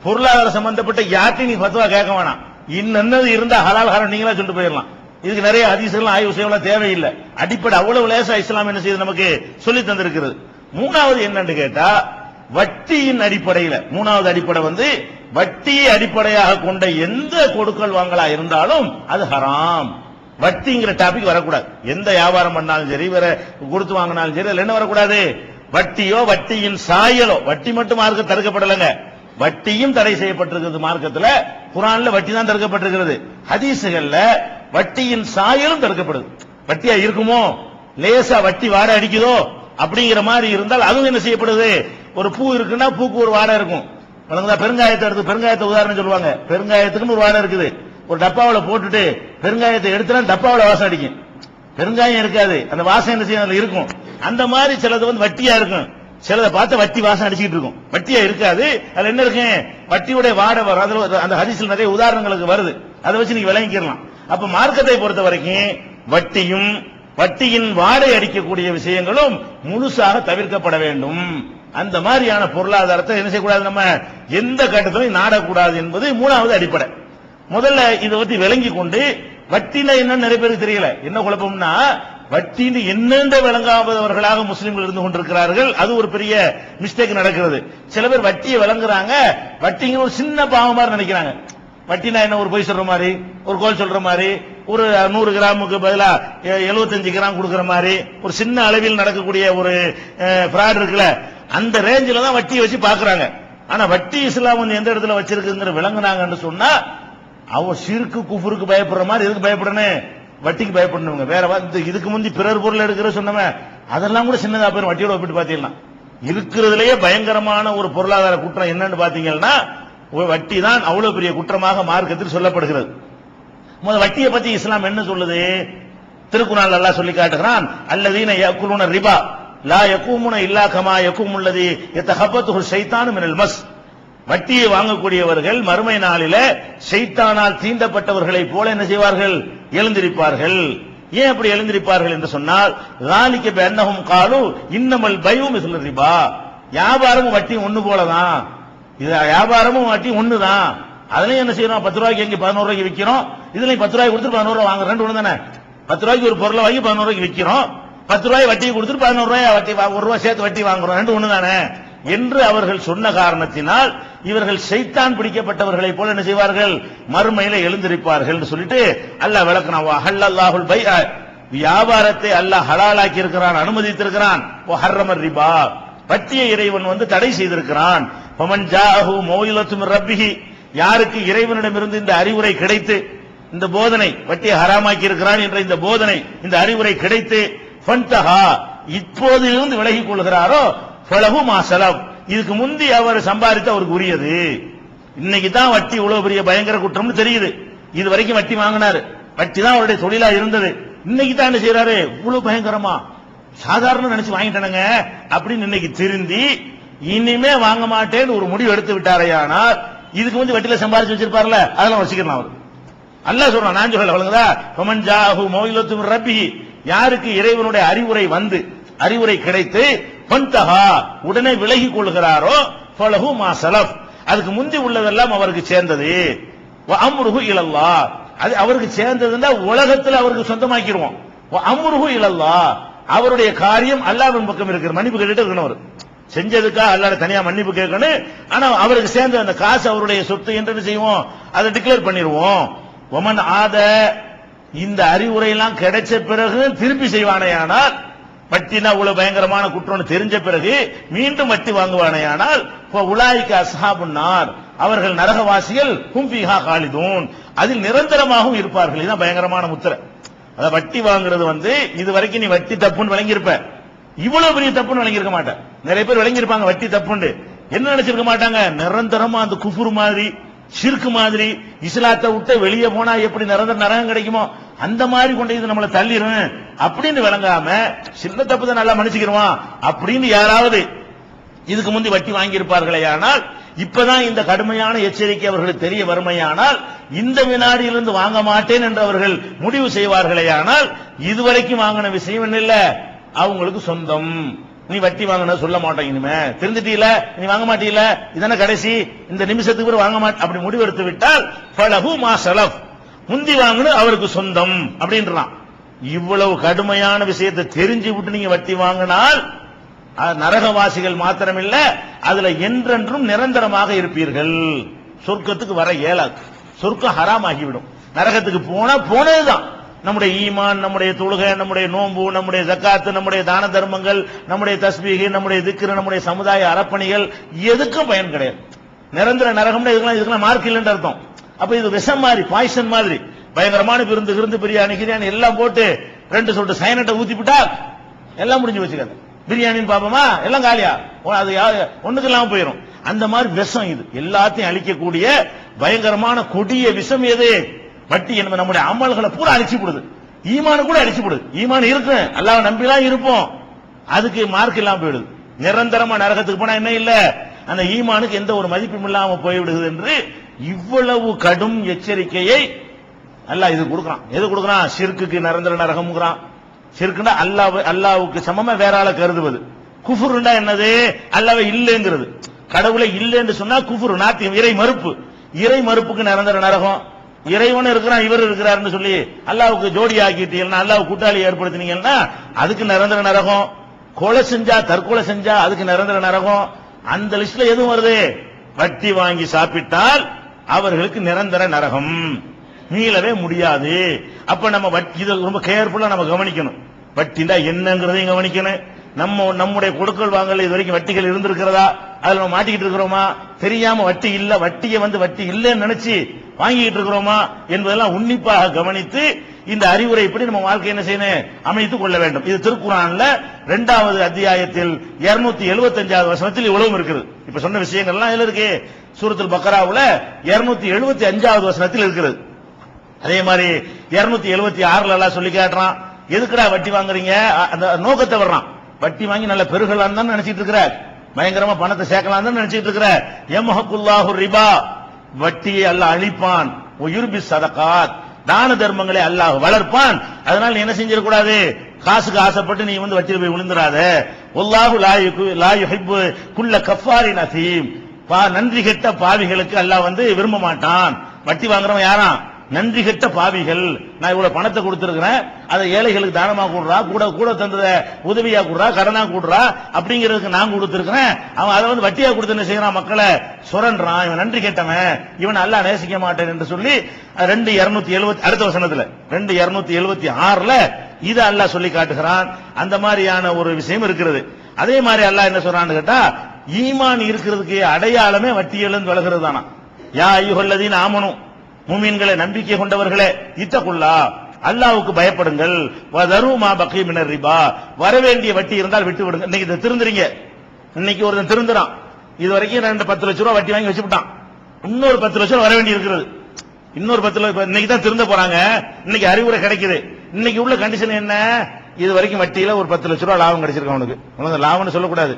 பொருளாதார சம்பந்தப்பட்ட யார்ட்டையும் நீ ஃபத்வா கேட்க வேணாம், இன்னது இருந்தா ஹலால் ஹராம் நீங்களா சொல்லிட்டு போயிடலாம். இதுக்கு நிறைய ஹதீஸ்கள் ஆய்வு செய்யலாம் தேவையில்லை. அடிப்படை அவ்வளவு லேசா இஸ்லாம் என்ன செய்யுது, நமக்கு சொல்லி தந்திருக்கிறது. 3வது என்னன்னு கேட்டா, வட்டியின் அடிப்படையில் 3வது அடிப்படை வந்து வட்டியை அடிப்படையாக கொண்ட எந்த கொடுக்கல் வாங்கலா இருந்தாலும் அது ஹராம். வட்டிங்கிற டாபிக் வரக்கூடாது. எந்த வியாபாரம் பண்ணாலும் சரி, வேற கொடுத்து வாங்கினாலும் சரி, அதுல என்ன வரக்கூடாது, வட்டியோ வட்டியின் சாயலோ, வட்டி மட்டும் மார்க்க தடுக்கப்படலைங்க, வட்டியும் தடை செய்யப்பட்டிருக்கிறது மார்க்கத்துல. குர்ஆன்ல வட்டி தான் தடுக்கப்பட்டிருக்கிறது. ஹதீஸ்கள்ல வட்டியின் சாயலும் தடுக்கப்படுது. வட்டியா இருக்குமோ, லேசா வட்டி வாடை அடிக்குதோ அப்படிங்கிற மாதிரி இருந்தால் அதுவும் என்ன செய்யப்படுது? ஒரு பூ இருக்குன்னா பூக்கு ஒரு வாடை இருக்கும். பெருங்காயத்தை எடுத்து, பெருங்காயத்தை உதாரணம் சொல்லுவாங்க. பெருங்காயத்துக்குன்னு ஒரு வாடை இருக்குது. ஒரு டப்பாவில் போட்டுட்டு பெருங்காயத்தை எடுத்துனா டப்பாவில் வாசம் அடிக்கும். பெருங்காயம் இருக்காது, அந்த வாசம் என்ன செய்யும்? அதுல இருக்கும். அந்த மாதிரி சிலது வந்து வட்டியா இருக்கும், சிலதை பார்த்து வட்டி வாசம் அடிச்சுட்டு இருக்கும். வட்டியா இருக்காது, அதுல என்ன இருக்கு? வட்டியுடைய வாடை வரும். அதுல அந்த ஹதீஸ்ல நிறைய உதாரணங்களுக்கு வருது, அதை வச்சு நீங்க விளங்கிக்கலாம். அப்ப மார்க்கத்தை பொறுத்த வரைக்கும் வட்டியும் வட்டியின் வாடை அடிக்கக்கூடிய விஷயங்களும் முழுசாக தவிர்க்கப்பட வேண்டும். அந்த மாதிரியான பொருளாதாரத்தை என்ன செய்யக்கூடாது? நம்ம எந்த கட்டத்திலும் நாடக்கூடாது என்பது மூணாவது அடிப்படை. முதல்ல இதை பத்தி விளங்கி கொண்டு, வட்டினா என்னன்னு நிறைய பேருக்கு தெரியல. என்ன குழப்பம்னா, வட்டின்னு என்னென்று விளங்காதவர்களாக முஸ்லிம்கள் இருந்து கொண்டிருக்கிறார்கள். அது ஒரு பெரிய மிஸ்டேக் நடக்கிறது. சில பேர் வட்டியை விளங்குறாங்க, வட்டிங்கிற ஒரு சின்ன பாவம் மாதிரி நினைக்கிறாங்க. வட்டினா என்ன? ஒரு பொய் சொல்ற மாதிரி, ஒரு கோல் சொல்ற மாதிரி, ஒரு 100 கிராமுக்கு பதிலா 75 கிராம் கொடுக்கிற மாதிரி ஒரு சின்ன அளவில் நடக்கக்கூடிய ஒரு ஃப்ராட் இருக்குல்ல, அந்த ரேஞ்சில தான் வட்டியை வச்சு பாக்குறாங்க. ஆனா வட்டி இஸ்லாம் வந்து எந்த இடத்துல வச்சிருக்குங்கிற விளங்குனாங்கன்னு சொன்னா, அவ ஷிர்க்கு குஃபருக்கு பயப்படுற மாதிரி எதுக்கு பயப்படணும்? வட்டிக்கு பயப்படணுங்க. வேற இதுக்கு முந்தி பிறர் பொருள் எடுக்கிற சொன்னவன் அதெல்லாம் கூட சின்னதா போயிரும். வட்டியோட ஒப்பிட்டு பாத்தீங்கன்னா இருக்கிறதுலயே பயங்கரமான ஒரு பொருளாதார குற்றம் என்னன்னு பாத்தீங்கன்னா வட்டி தான். அவ்வளவு பெரிய குற்றமாக மார்க்கத்தில் சொல்லப்படுகிறது. முதல் வட்டியை பத்தி இஸ்லாம் என்ன சொல்லுது? திருக்குறான் அல்லாஹ் சொல்லி காட்டுகிறான், அல்லதீன யக்குலுன ரிபா லா யகூமுன இல்லா கமா யகூமுல்லதி யதஹப்பத்துஹு ஷைத்தானு மினல் மஸ். வட்டியை வாங்கக்கூடியவர்கள் மறுமை நாளில ஷைத்தானால் தீண்டப்பட்டவர்களை போல என்ன செய்வார்கள்? எழுந்திருப்பார்கள். ஏன் அப்படி எழுந்திருப்பார்கள் என்று சொன்னால், ذَلِكَ بِأَنَّهُمْ قَالُوا إِنَّمَا الْبَيْعُ مِثْلُ الرِّبَا. வியாபாரமும் வட்டி ஒண்ணு போலதான். இது வியாபாரமும் வட்டி ஒண்ணுதான். அதுலயும் என்ன செய்யறோம்? 10 ரூபாய்க்கு எங்க 11 ரூபாய்க்கு விற்கிறோம். இதுலயும் 10 ரூபாய்க்கு கொடுத்து 11 ரூபாய் வாங்குறோம். ரெண்டு ஒண்ணு தானே. 10 ரூபாய்க்கு ஒரு பொருளை வாங்கி 11 ரூபாய்க்கு விற்கிறோம். 10 ரூபாய் வட்டியை கொடுத்துட்டு 11 ரூபாய் வட்டி, 1 ரூபாய் சேர்த்து வட்டி வாங்குறோம். ரெண்டு ஒண்ணு தானே என்று அவர்கள் சொன்ன காரணத்தினால் இவர்கள் ஷைத்தான் பிடிக்கப்பட்டவர்களை போல என்ன செய்வார்கள்? மறுமையில எழுந்திருப்பார்கள் என்று சொல்லிட்டு அல்லாஹ் விளக்குனான். வஹல்லல்லாஹுல் பைஅ, வியாபாரத்தை அல்லாஹ் ஹலாலாக்கி இருக்கிறான், அனுமதித்திருக்கிறான். வஹர்ரமர் ரிபா, வட்டியை இறைவன் வந்து தடை செய்திருக்கிறான். ஃபமன் ஜாஅஹு மௌஇலத்து மிர் ரப்பிஹி, யாருக்கு இறைவனிடமிருந்து இந்த அறிவுரை கிடைத்து, இந்த போதனை வட்டியை ஹராமாக்கி இருக்கிறான் என்ற இந்த போதனை, இந்த அறிவுரை கிடைத்து, ஃபன்தஹா, இப்போதிலிருந்து விலகிக் கொள்கிறாரோ, ஃபலஹு மா ஸலப், இதுக்கு முந்தி அவர் சம்பாதித்த அவருக்கு உரியது. இன்னைக்கு தான் வட்டி இவ்வளவு பெரிய பயங்கர குற்றம்னு தெரியுது. இது வரைக்கும் வட்டி வாங்கினாரு, வட்டி தான் அவருடைய தொழிலா இருந்தது. இன்னைக்கு தான் என்ன செய்யறாரு? இவ்வளவு பயங்கரமா சாதாரண நினைச்சு வாங்கிட்டானுங்க அப்படின்னு இன்னைக்கு திருந்தி இனிமே வாங்க மாட்டேன்னு ஒரு முடிவு எடுத்து விட்டாரையானால், இதுக்கு முந்தி வட்டியில சம்பாதிச்சு வச்சிருப்பார்ல, அதெல்லாம் வச்சுக்கலாம் அவர். அல்லாஹ் சொல்றான், நான் சொல்லல, வழங்குதா? ஃபமன் ஜாஅஹு மௌஇலத்து மிர் ரப்பிஹி, யாருக்கு இறைவனுடைய அறிவுரை வந்து, அறிவுரை கிடைத்து, ஃபன்தஹா, உடனே விலகி கொள்கிறாரோ, ஃபலஹு மா ஸலஃப், அதுக்கு முந்தி உள்ளதெல்லாம் அவருக்கு சேர்ந்தது. வ அம்ருஹு இலல்லாஹ், அது அவருக்கு சேர்ந்ததுன்னா உலகத்துல அவருக்கு சொந்தமாக்கிடுவோம். வ அம்ருஹு இலல்லாஹ், அவருடைய காரியம் அல்லாஹ்வின் பக்கம் இருக்கிற. மன்னிப்பு கேட்டுட்டு இருக்கணும். அவர் செஞ்சதுக்கா அல்லாஹ் தனியா மன்னிப்பு கேட்கணும். ஆனா அவருக்கு சேர்ந்த அந்த காசு அவருடைய சொத்து என்று செய்வோம், அதை டிக்ளேர் பண்ணிடுவோம். ஒமன் ஆத, இந்த அறிவுரை எல்லாம் கிடைச்ச பிறகு திருப்பி செய்வானேயானால், வட்டினா இவ்வளவு பயங்கரமான குற்றம் தெரிஞ்ச பிறகு மீண்டும் வட்டி வாங்குவானேயானால், உலாயிக்க அஸ்ஹாபுன் நார், அவர்கள் நரகவாசிகள், ஹும் ஃபீஹா காலிதூன், அதில் நிரந்தரமாகவும் இருப்பார்கள். இதுதான் பயங்கரமான முத்திரை. அத வட்டி வாங்குறது வந்து இது வரைக்கும் நீ வட்டி தப்புன்னு விளங்கியிருப்ப, இவ்வளவு பெரிய தப்புன்னு விளங்கியிருக்க மாட்டேன். நிறைய பேர் விளங்கியிருப்பாங்க வட்டி தப்புண்டு, என்ன நினைச்சிருக்க மாட்டாங்க? நிரந்தரமா அந்த குஃபுர் மாதிரி, ஷிர்க் மாதிரி, இஸ்லாத்தை விட்டு வெளியே போனா எப்படி நிரந்தர நரகம் கிடைக்குமோ அந்த மாதிரி கொண்டு இது நம்மளை தள்ளிரும் அப்படின்னு விளங்காம, சின்ன தப்பு தான் நல்லா மன்னிச்சுக்கிறோம் அப்படின்னு யாராவது இதுக்கு முந்தி வட்டி வாங்கியிருப்பார்களே, ஆனால் இப்பதான் இந்த கடுமையான எச்சரிக்கை அவர்களுக்கு தெரிய வறுமையானால், இந்த வினாடியிலிருந்து வாங்க மாட்டேன் என்று அவர்கள் முடிவு செய்வார்களே, ஆனால் இதுவரைக்கும் வாங்கின விஷயம் என்ன இல்ல, அவங்களுக்கு சொந்தம். நீ வட்டி வாங்கின சொல்ல மாட்டோம், இனிமே தெரிஞ்சிட்டீல, நீ வாங்க மாட்டீல, இதன கடைசி, இந்த நிமிஷத்துக்கு வாங்க மாட்டேன் அப்படி முடிவெடுத்து விட்டால், ஃபலஹு மா ஸலஃப், முந்தி வாங்கின அவருக்கு சொந்தம் அப்படின்றான். இவ்வளவு கடுமையான விஷயத்தை தெரிஞ்சு விட்டு நீங்க வட்டி வாங்கினால் நரகவாசிகள் மாத்திரமில்ல, அதுல என்றென்றும் நிரந்தரமாக இருப்பீர்கள். சொர்க்கத்துக்கு வர இயலாது, சொர்க்கம் ஹராம் ஆகிவிடும். நரகத்துக்கு போனா போனதுதான். நம்முடைய ஈமான், நம்முடைய தொழுகை, நம்முடைய நோன்பு, நம்முடைய ஜக்காத்து, நம்முடைய தான தர்மங்கள், நம்முடைய தஸ்பீஹ், நம்முடைய திக்ர், நம்முடைய சமுதாய அறப்பணிகள் எதுக்கும் பயன் கிடையாது. நிரந்தர நரகம்னா இதுக்கெல்லாம் மார்க் இல்லைன்னு அர்த்தம். அப்ப இது விஷம் மாதிரி, பாய்சன் மாதிரி, பயங்கரமான விருந்து பிரியாணி கிரியாணி எல்லாம் போட்டு 2 சொட்டு சயனட்டை ஊத்திவிட்டா எல்லாம் முடிஞ்சு வச்சுக்காது. பிரியாணின்னு பாப்போமா, எல்லாம் காலியா, அது ஒண்ணுக்கு இல்லாம போயிடும். அந்த மாதிரி விஷம் இது, எல்லாத்தையும் அழிக்கக்கூடிய பயங்கரமான கொடிய விஷம் எது? வட்டி என்பது நம்முடைய அமல்களை பூரா அழிச்சு விடுது, ஈமானு கூட அழிச்சு விடுது. ஈமான் இருக்கு, அல்லாஹ் நம்பிலாம் இருப்போம், அதுக்கு மார்க் இல்லாம போயிடுது. நிரந்தரமா நரகத்துக்கு போனா என்ன இல்ல, அந்த ஈமானுக்கு எந்த ஒரு மதிப்பும் இல்லாம போய்விடுது என்று இவ்வளவு கடும் எச்சரிக்கையை அல்லாஹ் இது கொடுக்கிறான். எது கொடுக்கிறான்? ஷிர்க்குக்கு நிரந்தர நரகம்ங்கிறான். ஷிர்க்குன்னா அல்லாஹ்வுக்கு சமமா வேற ஆளை கருதுவது. குஃபுர்னா என்னது? அல்லாஹ்வே இல்லைங்கிறது. கடவுளை இல்லை என்று சொன்னா குஃபுர், நாத்தியம், இறை மறுப்பு. இறை மறுப்புக்கு நிரந்தர நரகம். இறைவன் இருக்கிறான், இவர் இருக்கிறாருன்னு சொல்லி அல்லாஹ்வுக்கு ஜோடி ஆக்கிட்டீங்கன்னா, அல்லாஹ் கூட்டாளி ஏற்படுத்தினீங்கன்னா அதுக்கு நிரந்தர நரகம். கொலை செஞ்சா, தற்கொலை செஞ்சா அதுக்கு நிரந்தர நரகம். அந்த லிஸ்ட்ல எதுவும் வருது? வட்டி வாங்கி சாப்பிட்டால் அவர்களுக்கு நிரந்தர நரகம், மீளவே முடியாது. அப்ப நம்ம வட்டி ரொம்ப கேர்ஃபுல்லா நம்ம கவனிக்கணும். வட்டினா என்னங்கிறதையும் கவனிக்கணும். நம்முடைய கொடுக்கல் வாங்கல இது வரைக்கும் வட்டிகள் இருந்திருக்கிறதா, அதுல நம்ம மாட்டிக்கிட்டு இருக்கிறோமா, தெரியாம வட்டி இல்ல, வட்டியை வட்டி இல்லைன்னு நினைச்சு வாங்கிட்டு இருக்கிறோமா என்பதெல்லாம் உன்னிப்பாக கவனித்து இந்த அறிவுரை இப்படி நம்ம வாழ்க்கை என்ன செய்யணும், அமைத்துக் கொள்ள வேண்டும். இது திருக்குர்ஆன்ல 2வது அத்தியாயத்தில் 275வது வசனத்தில் இவ்வளவும் இருக்குது. இப்ப சொன்ன விஷயங்கள்லாம் இதுல இருக்கு. சூரத்துல் பக்கராவுல 275வது வசனத்தில் இருக்கிறது. அதே மாதிரி 276ல எல்லாம் சொல்லி காட்டுறான். எதுக்குடா வட்டி வாங்குறீங்க, அந்த நோக்கத்தை வர்றான். வட்டி வாங்கி நல்ல பெருகலாம் தான் நினைச்சிட்டு இருக்கிற, பயங்கரமா பணத்தை சேர்க்கலாம் தான் நினைச்சிட்டு இருக்கிற. யம்ஹகுல்லாஹு ரிபா, வட்டியை அல்லாஹ் அழிப்பான். யுர்பி சதகாத், தான தர்மங்களை அல்லாஹ் வளர்ப்பான். அதனால நீ என்ன செஞ்சிடக்கூடாது, காசுக்கு ஆசைப்பட்டு நீ வட்டியில் போய் விழுந்துடாத. வல்லாஹு லா யுஹிப்பு குல்ல கஃபாரின் அஸீம், நன்றி கெட்ட பாவிகளுக்கு அல்லாஹ் விரும்ப மாட்டான். வட்டி வாங்குறவன் யாரா? நன்றி கெட்ட பாவிகள். நான் இவ்வளவு பணத்தை கொடுத்திருக்கிறேன், அதை ஏழைகளுக்கு தானமா கூடுறா, கூட தந்தத உதவியா கூடுறா, கடனா கூடுறா, அப்படிங்கிறதுக்கு நான் கொடுத்திருக்கிறேன். அவன் அதை வட்டியா கொடுத்து என்ன செய்யறான், மக்களை சுரண்டான், இவன் நன்றி கெட்டவன், இவன் அல்லாஹ் நேசிக்க மாட்டேன் என்று சொல்லி 2:270 அடுத்த வசனத்துல 2:276ல இதை அல்லாஹ் சொல்லி காட்டுகிறான். அந்த மாதிரியான ஒரு விஷயம் இருக்கிறது. அதே மாதிரி அல்லாஹ் என்ன சொல்றான்னு கேட்டா, ஈமான் இருக்கிறதுக்கு அடையாளமே வட்டியிலிருந்து விலகிறது தானா. யா அய்யுஹல்லதீன ஆமனு, மூமின்களே, நம்பிக்கை கொண்டவர்களே, இத்தகுல்லா, அல்லாஹ்வுக்கு பயப்படுங்கள். வதரு மா பகி மினர் ரிபா, வரவேண்டிய வட்டி இருந்தால் விட்டு விடுங்க. இன்னைக்கு இதை திருந்துறீங்க. இன்னைக்கு ஒருத்தன் திருந்துறான், இது வரைக்கும் 10 லட்சம் ரூபாய் வட்டி வாங்கி வச்சுட்டான், இன்னொரு 10 லட்சம் ரூபாய் வர வேண்டி இருக்கிறது. இன்னொரு 10 லட்சம் இன்னைக்கு தான் திருந்த போறாங்க. இன்னைக்கு அறிவுரை கிடைக்குது. இன்னைக்கு உள்ள கண்டிஷன் என்ன, இது வரைக்கும் வட்டியில ஒரு 10 லட்சம் ரூபாய் லாபம் கிடைச்சிருக்கு. அவனுக்கு லாபம்னு சொல்லக்கூடாது,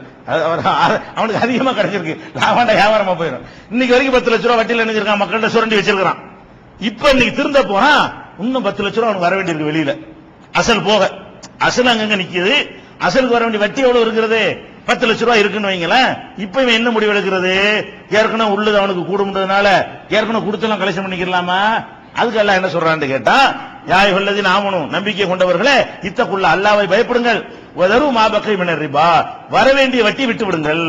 அவனுக்கு அதிகமா கிடைச்சிருக்கு. லாபம்டா வியாபாரமா போயிடும். இன்னைக்கு வரைக்கும் 10 லட்சம் ரூபாய் வட்டியில நினைச்சிருக்கான், மக்கள்கிட்ட சுரண்டி வச்சிருக்கான். இப்ப இன்னைக்கு திருந்த போறான், இன்னும் 10 லட்சம் ரூபாய் அவனுக்கு வர வேண்டியிருக்கு வெளியில, அசல் போக. அசல் அங்கங்க நிக்குது, அசலுக்கு வர வேண்டிய வட்டி எவ்வளவு இருக்கிறது, 10 லட்சம் ரூபாய் இருக்குன்னு வைங்களேன். இப்ப இவன் என்ன முடிவு எடுக்கிறது, ஏற்கனவே உள்ளது அவனுக்கு கூடும்ன்றதுனால ஏற்கனவே கொடுத்தெல்லாம் கலெக்ஷன் பண்ணிக்கலாமா? அதுக்கு எல்லாம் என்ன சொல்றான்னு கேட்டா, யா அய்யுஹல்லதீன ஆமனு, நம்பிக்கை கொண்டவர்களே, இத்தகுல்லா, அல்லாஹ்வை பயப்படுங்கள். வதரு மா பகி மினர் ரிபா, வர வேண்டிய வட்டி விட்டு விடுங்கள்.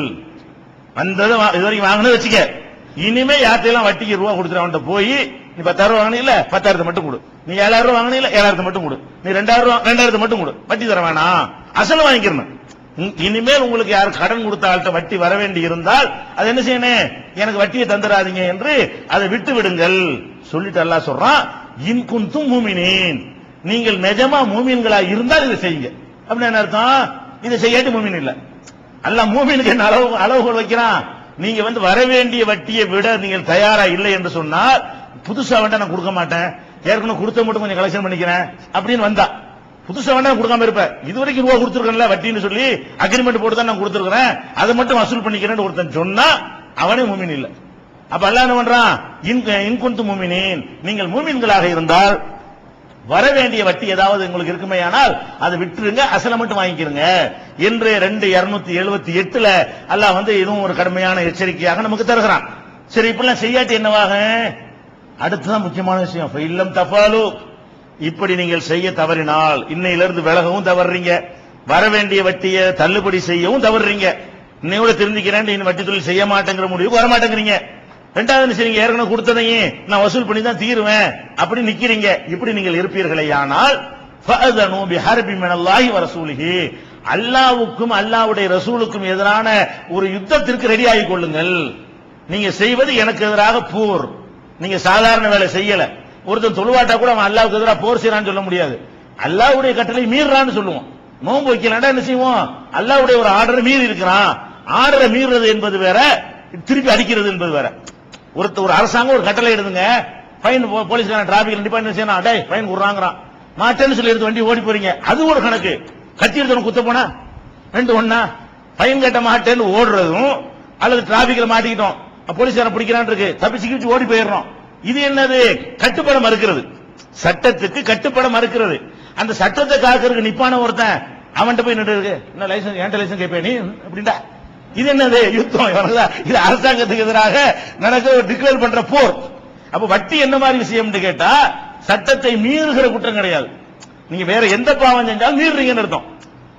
வந்தது இது வரைக்கும் வாங்கினது வச்சுக்க, இனிமே யார்ட்டையெல்லாம் வட்டிக்கு ரூபா கொடுத்துரு, அவன்கிட்ட போய் நீ 10,000 வாங்கினீங்கள 10,000 மட்டும் கொடு, நீ 7,000 வாங்கினீங்கள 7,000 மட்டும் கொடு, நீ 2,000 மட்டும் கொடு, வட்டி தர வேணாம், அசல் வாங்கிக்கிறேன். இனிமேல் உங்களுக்கு யார் கடன் கொடுத்த ஆள்கிட்ட வட்டி வர வேண்டி இருந்தால் அது என்ன செய்யணும், எனக்கு வட்டியை தந்துடாதீங்க என்று அதை விட்டு விடுங்கள் சொல்லிட்டு அல்லாஹ் சொல்றான். இன் குன்தும் மூமினீன், நீங்கள் நிஜமா மூமின்களா இருந்தால் இதை செய்யுங்க. அப்படின்னு என்ன அர்த்தம், இதை செய்யாட்டி மூமின் இல்ல. அல்லாஹ் மூமினுக்கு என்ன அளவுகள் வைக்கிறான், நீங்க வர வேண்டிய வட்டியை விட நீங்கள் தயாரா இல்லை என்று சொன்னால், புதுசா வேண்டாம் நான் கொடுக்க மாட்டேன், ஏற்கனவே கொடுத்த மட்டும் கொஞ்சம் கலெக்ஷன் பண்ணிக்கிறேன் அப்படின்னு வந்தா, புதுசா வேண்டாம் கொடுக்காம இருப்ப, இதுவரைக்கும் ரூபா கொடுத்துருக்கேன்ல வட்டின்னு சொல்லி அக்ரிமெண்ட் போட்டு தான் நான் கொடுத்துருக்கிறேன், அதை மட்டும் வசூல் பண்ணிக்கிறேன்னு ஒருத்தன் சொன்னா அவனே மூமின் இல்ல. அப்ப அல்லாஹ் என்ன பண்றான், இன் குன்தும் மூமினீன், நீங்கள் மூமின்களாக இருந்தால் வர வேண்டிய வட்டி ஏதாவது உங்களுக்கு இருக்குமேயானால் அதை விட்டுருங்க, அசலை மட்டும் வாங்கிக்கிறங்க என்று 2:278ல அல்லாஹ் இதுவும் ஒரு கடுமையான எச்சரிக்கையாக நமக்கு தருகிறான். சரி, இப்பெல்லாம் செய்யாட்டி என்னவாக, அடுத்துதான் முக்கியமான விஷயம். இல்லம் தஃபாலு, இப்படி நீங்கள் செய்ய தவறினால் இன்னையிலிருந்து விலகவும் தவறுறீங்க, வர வேண்டிய வட்டியை தள்ளுபடி செய்யவும் தவறுறீங்க. இன்னையோட திருந்திக்கிறேன், இன்னும் வட்டி தொழில் செய்ய மாட்டேங்கிற முடிவுக்கு வர மாட்டேங்கிறீங்க. ரெண்டாவது சரிங்க, ஏற்கனவே கொடுத்ததையும் நான் வசூல் பண்ணி தான் தீருவேன் அப்படி நிக்கிறீங்க. இப்படி நீங்கள் இருப்பீர்களே ஆனால் ஃபஅதனு பிஹர்பி மினல்லாஹி வ ரசூலிஹி, அல்லாஹ்வுக்கும் அல்லாஹ்வுடைய ரசூலுக்கும் எதிரான ஒரு யுத்தத்திற்கு ரெடி ஆகிக் கொள்ளுங்கள். நீங்க செய்வது எனக்கு எதிராக போர். நீங்க சாதாரண வேலை செய்யல. ஒருத்தன் தொழுவாட்டா கூட அவன் அல்லாஹ்வுக்கு எதிராக போர் செய்யறான்னு சொல்ல முடியாது. அல்லாஹ்வுடைய கட்டளை மீறான்னு சொல்லுவோம். நோன்பு வைக்கலன்னா என்ன செய்வோம்? அல்லாஹ்வுடைய ஒரு ஆர்டரை மீறி இருக்கிறான். ஆர்டரை மீறது என்பது வேற, திருப்பி அடிக்கிறது என்பது வேற. ஒரு அரசாங்கம் ஒரு கட்டளை எடுதுங்க, ஃபைன் போலீஸ்காரன் டிராபிக் கண்டிப்பா என்ன செய்யணும், அடே ஃபைன் குடுறாங்கறான், மாட்டேன்னு சொல்லி எடுத்து வண்டி ஓடி போறீங்க, அது ஒரு கணக்கு. கத்தி எடுத்து குத்த போனா ரெண்டு ஒண்ணா? ஃபைன் கட்ட மாட்டேன்னு ஓடுறதும் அல்லது டிராபிக்ல மாட்டிக்கிட்டோம் போலீஸ்காரன் பிடிக்கிறான் இருக்கு, தப்பிச்சு ஓடி போயிடுறோம், இது என்னது? கட்டுப்பட மறுக்கிறது. சட்டத்துக்கு கட்டுப்பட மறுக்கிறது. அந்த சட்டத்தை காக்கிறதுக்கு நிப்பான ஒருத்தன் அவன்கிட்ட போய் நின்று இருக்கு, என்ன லைசன்ஸ், என்கிட்ட லைசன்ஸ் கேட்பேன் நீ அப்படின்டா, இது என்னது? யுத்தம். இது அரசாங்கத்துக்கு எதிராக நடக்க டிக்ளேர் பண்ற போர். அப்ப வட்டி என்ன மாதிரி விஷயம் கேட்டா, சட்டத்தை மீறுகிற குற்றம் கிடையாது. நீங்க வேற எந்த பாவம் செஞ்சாலும் மீறுறீங்கன்னு அர்த்தம்.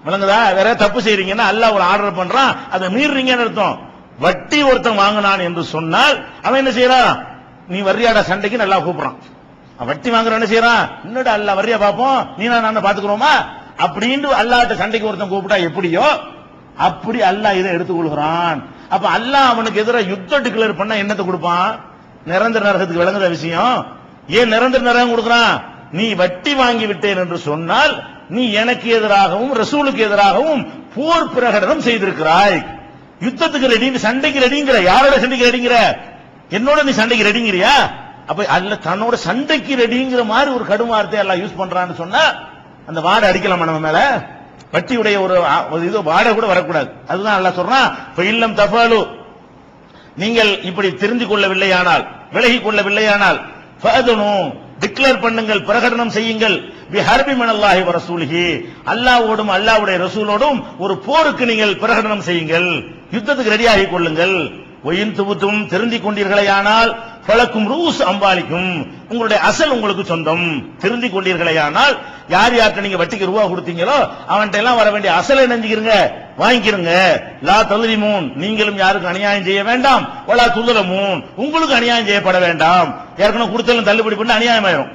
விளங்குதா? வேற தப்பு செய்றீங்கன்னா அல்லாஹ் ஒரு ஆர்டர் பண்றான், அதை மீறுறீங்கன்னு அர்த்தம். வட்டி ஒருத்தன் வாங்கினான் என்று சொன்னால் அவன் என்ன செய்யறான்? நீ வர்றியாடா சண்டைக்கு நல்லா கூப்பிடுறான். வட்டி வாங்குற என்ன செய்யறான்? என்னடா அல்லாஹ் வர்றியா பாப்போம், நீ நான் பாத்துக்கிறோமா அப்படின்னு அல்லாஹ்ட்ட சண்டைக்கு ஒருத்தன் கூப்பிட்டா எப்படியோ அப்படி அல்லாஹ் இதை எடுத்துக்கொள்கிறான். அப்ப அல்லாஹ் அவனுக்கு எதிராக யுத்தம் டிக்ளேர் பண்ணா என்னத்தை கொடுப்பான்? நிரந்தர நரகத்துக்கு. விளங்குற விஷயம். ஏன் நிரந்தர நரகம் கொடுக்கிறான்? நீ வட்டி வாங்கி விட்டேன் என்று சொன்னால் நீ எனக்கு எதிராகவும் ரசூலுக்கு எதிராகவும் போர் பிரகடனம் செய்திருக்கிறாய். யுத்தத்துக்கு ரெடி, சண்டைக்கு ரெடிங்கிற. யாரோட சண்டைக்கு ரெடிங்கிற? என்னோட நீ சண்டைக்கு ரெடிங்கிறியா? அப்ப அல்ல தன்னோட சண்டைக்கு ரெடிங்கிற மாதிரி ஒரு கடும் வார்த்தை எல்லாம் யூஸ் பண்றான்னு சொன்னா அந்த வாடை அடிக்கலாமா நம்ம மேல? வட்டியுடைய ஒரு இது வாடை கூட வரக்கூடாது. அதுதான் அல்லாஹ் சொல்றான், இல்லம் தஃபாலு, நீங்கள் இப்படி தெரிந்து கொள்ளவில்லையானால், விலகிக் கொள்ளவில்லையானால், ஃபஅதுனு, டிக்ளேர் பண்ணுங்கள், பிரகடனம் செய்யுங்கள், பிஹர்பி மினல்லாஹி வ ரசூலிஹி, அல்லாஹ்வோடும் அல்லாஹ்வுடைய ரசூலோடும் ஒரு போருக்கு நீங்கள் பிரகடனம் செய்யுங்கள், யுத்தத்துக்கு ரெடியாகிக் கொள்ளுங்கள். ஒயின் துபுத்தும், திருந்திக் கொண்டீர்களேயானால், பலக்கும் ரூஸ் அம்பாலிக்கும், உங்களுடைய அசல் உங்களுக்கு சொந்தம். திருந்திக் கொண்டீர்களேயானால், யார் யார்கிட்ட நீங்க வட்டிக்கு ரூபா கொடுத்தீங்களோ அவன்கிட்ட எல்லாம் வர வேண்டிய அசலை நெஞ்சுக்கிறங்க, வாங்கிக்கிறங்க. லா தல்லிமூன், நீங்களும் யாருக்கும் அநியாயம் செய்ய வேண்டாம். வலா துல்லமூன், உங்களுக்கு அநியாயம் செய்யப்பட வேண்டாம். ஏற்கனவே கொடுத்தாலும் தள்ளுபடி பண்ணி அநியாயம் ஆயிரும்.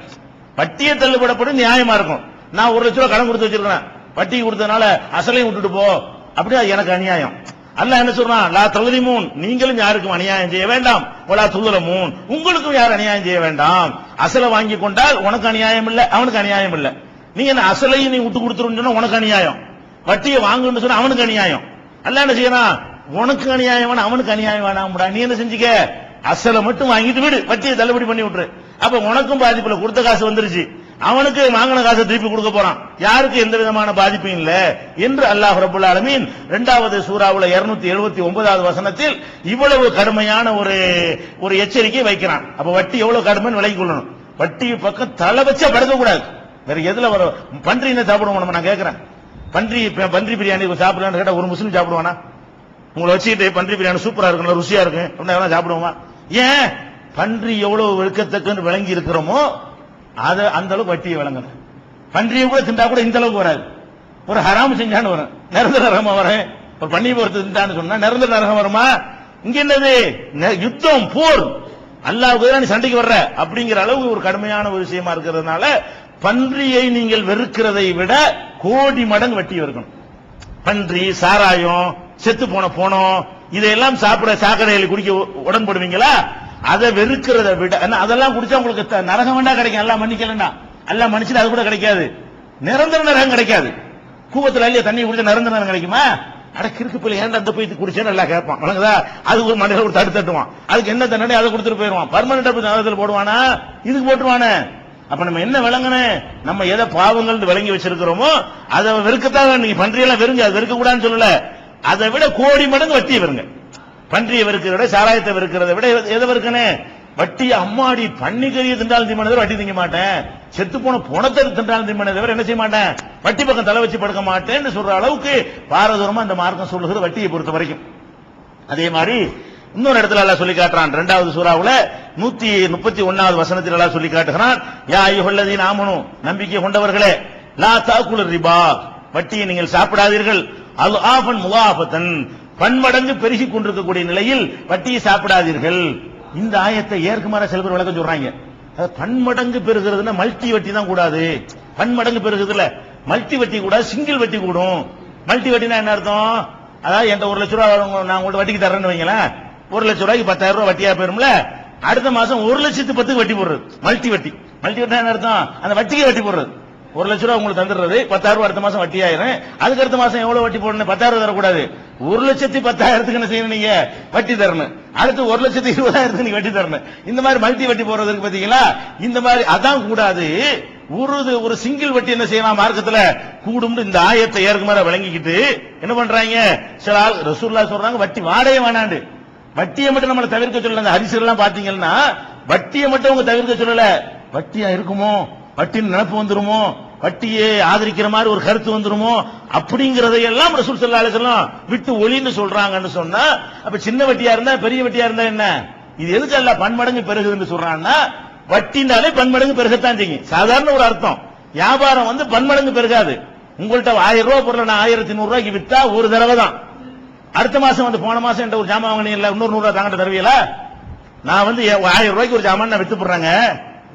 வட்டியை தள்ளுபடப்படும் நியாயமா இருக்கும். நான் 1 லட்ச ரூபாய் கடன் கொடுத்து வச்சிருக்கேன், வட்டி கொடுத்தனால அசலையும் விட்டுட்டு போ, அப்படியே எனக்கு அநியாயம். அல்லாஹ் என்ன சொல்றான்? லா தல்லிமூன், நீங்களும் யாருக்கும் அநியாயம் செய்ய வேண்டாம். வலா துல்லமூன், உங்களுக்கும் யார் அநியாயம் செய்ய வேண்டாம். அசலை வாங்கி கொண்டால் உனக்கு அநியாயம் இல்ல, அவனுக்கு அநியாயம் இல்ல. நீ என்ன அசலையும் நீ விட்டு கொடுத்துருன்னு சொன்னா உனக்கு அநியாயம், வட்டியை வாங்குன்னு சொன்னா அவனுக்கு அநியாயம். அல்லாஹ் என்ன செய்யறான்? உனக்கு அநியாயம் வேணாம், அவனுக்கு அநியாயம் வேணாம்டா. நீ என்ன செஞ்சுக்க? அசலை மட்டும் வாங்கிட்டு விடு, வட்டியை தள்ளுபடி பண்ணி விட்டுரு. அப்ப உனக்கும் பாதிப்புல, கொடுத்த காசு வந்துருச்சு, அவனுக்கு வாங்கின காசை திருப்பி கொடுக்க போறான், யாருக்கு எந்த விதமான பாதிப்பும் இல்ல என்று அல்லாஹ் ரப்பல் ஆலமீன் 2வது சூராவுல 279வது வசனத்தில் இவ்வளவு கடுமையான ஒரு எச்சரிக்கை வைக்கிறான். அப்ப வட்டி எவ்வளவு கடுமைன்னு விலகிக் கொள்ளணும். வட்டி பக்கம் தலை வச்சா படுக்க கூடாது. வேற எதுல வரும்? பன்றி என்ன சாப்பிடுவோம் நம்ம? நான் கேட்கிறேன், பன்றி பிரியாணி சாப்பிடலான்னு கேட்டா ஒரு முஸ்லீம் சாப்பிடுவானா? உங்களை வச்சுக்கிட்டு பன்றி பிரியாணி சூப்பரா இருக்கும், ருசியா இருக்கு அப்படின்னா சாப்பிடுவோமா? ஏன்? பன்றி எவ்வளவு வெறுக்கத்தக்கன்னு விளங்கி இருக்கிறோமோ அது அந்த அளவுக்கு வட்டியை விளங்கணும். பன்றியை கூட திண்டா கூட இந்த அளவுக்கு வராது. ஒரு ஹராம் செஞ்சான்னு வரும், நிரந்தர நரகமா வரும். ஒரு பண்ணி பொறுத்து திண்டான்னு சொன்னா நிரந்தர நரகம் வருமா? இங்க என்னது? யுத்தம், போர். அல்லாஹ்வுக்கு நீ சண்டைக்கு வர்ற அப்படிங்கிற அளவுக்கு ஒரு கடுமையான ஒரு விஷயமா இருக்கிறதுனால பன்றியை நீங்கள் வெறுக்கிறதை விட கோடி மடங்கு வட்டி இருக்கணும். பன்றி, சாராயம், செத்து போன போனோம், இதையெல்லாம் சாப்பிட சாக்கடையில் குடிக்க உடன்படுவீங்களா? அதை வெறுக்கிறத விட, அதெல்லாம் குடிச்சா உங்களுக்கு நரகம் வேண்டா கிடைக்கும். எல்லாம் மன்னிக்கலன்னா, எல்லாம் மன்னிச்சுட்டு அது கூட கிடைக்காது, நிரந்தர நரகம் கிடைக்காது. கூவத்துல அள்ளிய தண்ணி குடிச்சா நிரந்தர நரகம் கிடைக்குமா? அடக்கிருக்கு போய் ஏன்டா அந்த போய் குடிச்சேன்னு எல்லாம் கேட்பான். வணங்குதா? அது ஒரு மண்டையில ஒரு தட்டுவான். அதுக்கு என்ன தண்டனை அதை கொடுத்துட்டு போயிடுவான். பர்மனண்டா போய் நரகத்தில் போடுவானா? இதுக்கு போட்டுருவானே. அப்ப நம்ம என்ன விளங்கணும்? நம்ம எதை பாவங்கள் விளங்கி வச்சிருக்கிறோமோ அதை வெறுக்கத்தான். நீங்க பன்றியெல்லாம் வெறுங்க, அது வெறுக்க கூடாதுன்னு சொல்லல. அதை விட கோடி மடங்கு வட்டியை வெறுங்க. பன்றியை வெறுக்கிறத விட, சாராயத்தை வெறுக்கிறத விட எதை வெறுக்கணும்? வட்டியை. அம்மாடி பன்னிக்கறியை தின்றாலும் திம்மனதை வட்டி திங்க மாட்டேன், செத்து போன பணத்தை தின்றாலும் திம்மனதை என்ன செய்ய மாட்டேன், வட்டி பக்கம் தலை வச்சு படுக்க மாட்டேன்னு சொல்ற அளவுக்கு பாரதூரமா இந்த மார்க்கம் சொல்லுகிறது வட்டியை பொறுத்த வரைக்கும். அதே மாதிரி இன்னொரு இடத்துல எல்லாம் சொல்லி காட்டுறான். 2வது சூராவுல 131வது வசனத்தில் எல்லாம் சொல்லி காட்டுகிறான், யா அய்யுஹல்லதீன ஆமனு, நம்பிக்கை கொண்டவர்களே, லா தாக்குலர் ரிபா, வட்டியை நீங்கள் சாப்பிடாதீர்கள், அல்ஆஃபன் முலாஃபத்தன், பன்மடங்கு பெருகி கொண்டிருக்கக்கூடிய நிலையில் வட்டியை சாப்பிடாதீர்கள். இந்த ஆயத்தை ஏற்குமாற சில பேர் விளக்கம் சொல்றாங்க. பன்மடங்கு பெருகிறதுனா மல்டி வட்டி தான் கூடாது. பன்மடங்கு பெருகுதுல மல்டி வட்டி கூடாது, சிங்கிள் வட்டி கூடும். மல்டி வட்டினா என்ன அர்த்தம்? அதாவது என்கிட்ட 1 லட்ச ரூபாய் நான் உங்கள்ட்ட வட்டிக்கு தர்றேன்னு வைங்களேன், 1,00,000 10,000 ரூபாய் வட்டியா போயிரும்ல. அடுத்த மாசம் 1,10,000 வட்டி போடுறது. மல்டி வட்டி என்ன அர்த்தம்? அந்த வட்டிக்கு வட்டி போடுறது. 1,00,000 உங்களுக்கு தந்துடுறது, 10,000 அடுத்த மாசம் வட்டி ஆயிரும். அதுக்கு அடுத்த மாசம் எவ்வளவு வட்டி போடணும்? 10,000 தரக்கூடாது, 1,10,000 என்ன செய்யணும்? நீங்க வட்டி தரணும். அடுத்து 1,20,000 நீங்க வட்டி தரணும். இந்த மாதிரி மல்டி வட்டி போடுறதுக்கு பாத்தீங்களா? இந்த மாதிரி அதான் கூடாது. ஒரு சிங்கிள் வட்டி என்ன செய்யலாம்? மார்க்கத்துல கூடும். இந்த ஆயத்தை ஏற்கனவே விளங்கிக்கிட்டு என்ன பண்றாங்க சில ஆள்? ரசூலுல்லாஹ் சொல்றாங்க வட்டி வாடகை வேணாண்டு. வட்டியை மட்டும் நம்மளை தவிர்க்க சொல்லல. அந்த ஹதீஸ் எல்லாம் பாத்தீங்கன்னா வட்டியை மட்டும் அவங்க தவிர்க்க சொல்லல. வட்டியா இருக்குமோ, வட்டின்னு நினைப்பு வந்துருமோ, வட்டியை ஆதரிக்கிற மாதிரி ஒரு கருத்து வந்துருமோ அப்படிங்கறதையெல்லாம் ரசூல் ஸல்லல்லாஹு அலைஹி வஸல்லம் விட்டு ஒளின்னு சொல்றாங்கன்னு சொன்னா, அப்ப சின்ன வட்டியா இருந்தா பெரிய வட்டியா இருந்தா என்ன? இது எதுக்கு அல்ல பன்மடங்கு பெருகுதுன்னு சொல்றான்னா, வட்டினாலே பன்மடங்கு பெருகத்தான் செய்யும். சாதாரண ஒரு அர்த்தம். வியாபாரம் வந்து பன்மடங்கு பெருகாது. உங்கள்கிட்ட 1000 ரூபாய் பொருளை நான் 1100 ரூபாய்க்கு வித்தா ஒரு தடவை தான். அடுத்த மாசம் வந்து போன மாசம் என்ற ஒரு ஜாமான் வாங்கினீங்கல்ல, இன்னொரு 100 ரூபாய் தாங்கிட்ட தருவீங்களா? நான் வந்து 1000 ரூபாய்க்கு ஒரு ஜாமான் நான் வித்து போடுறேங்க,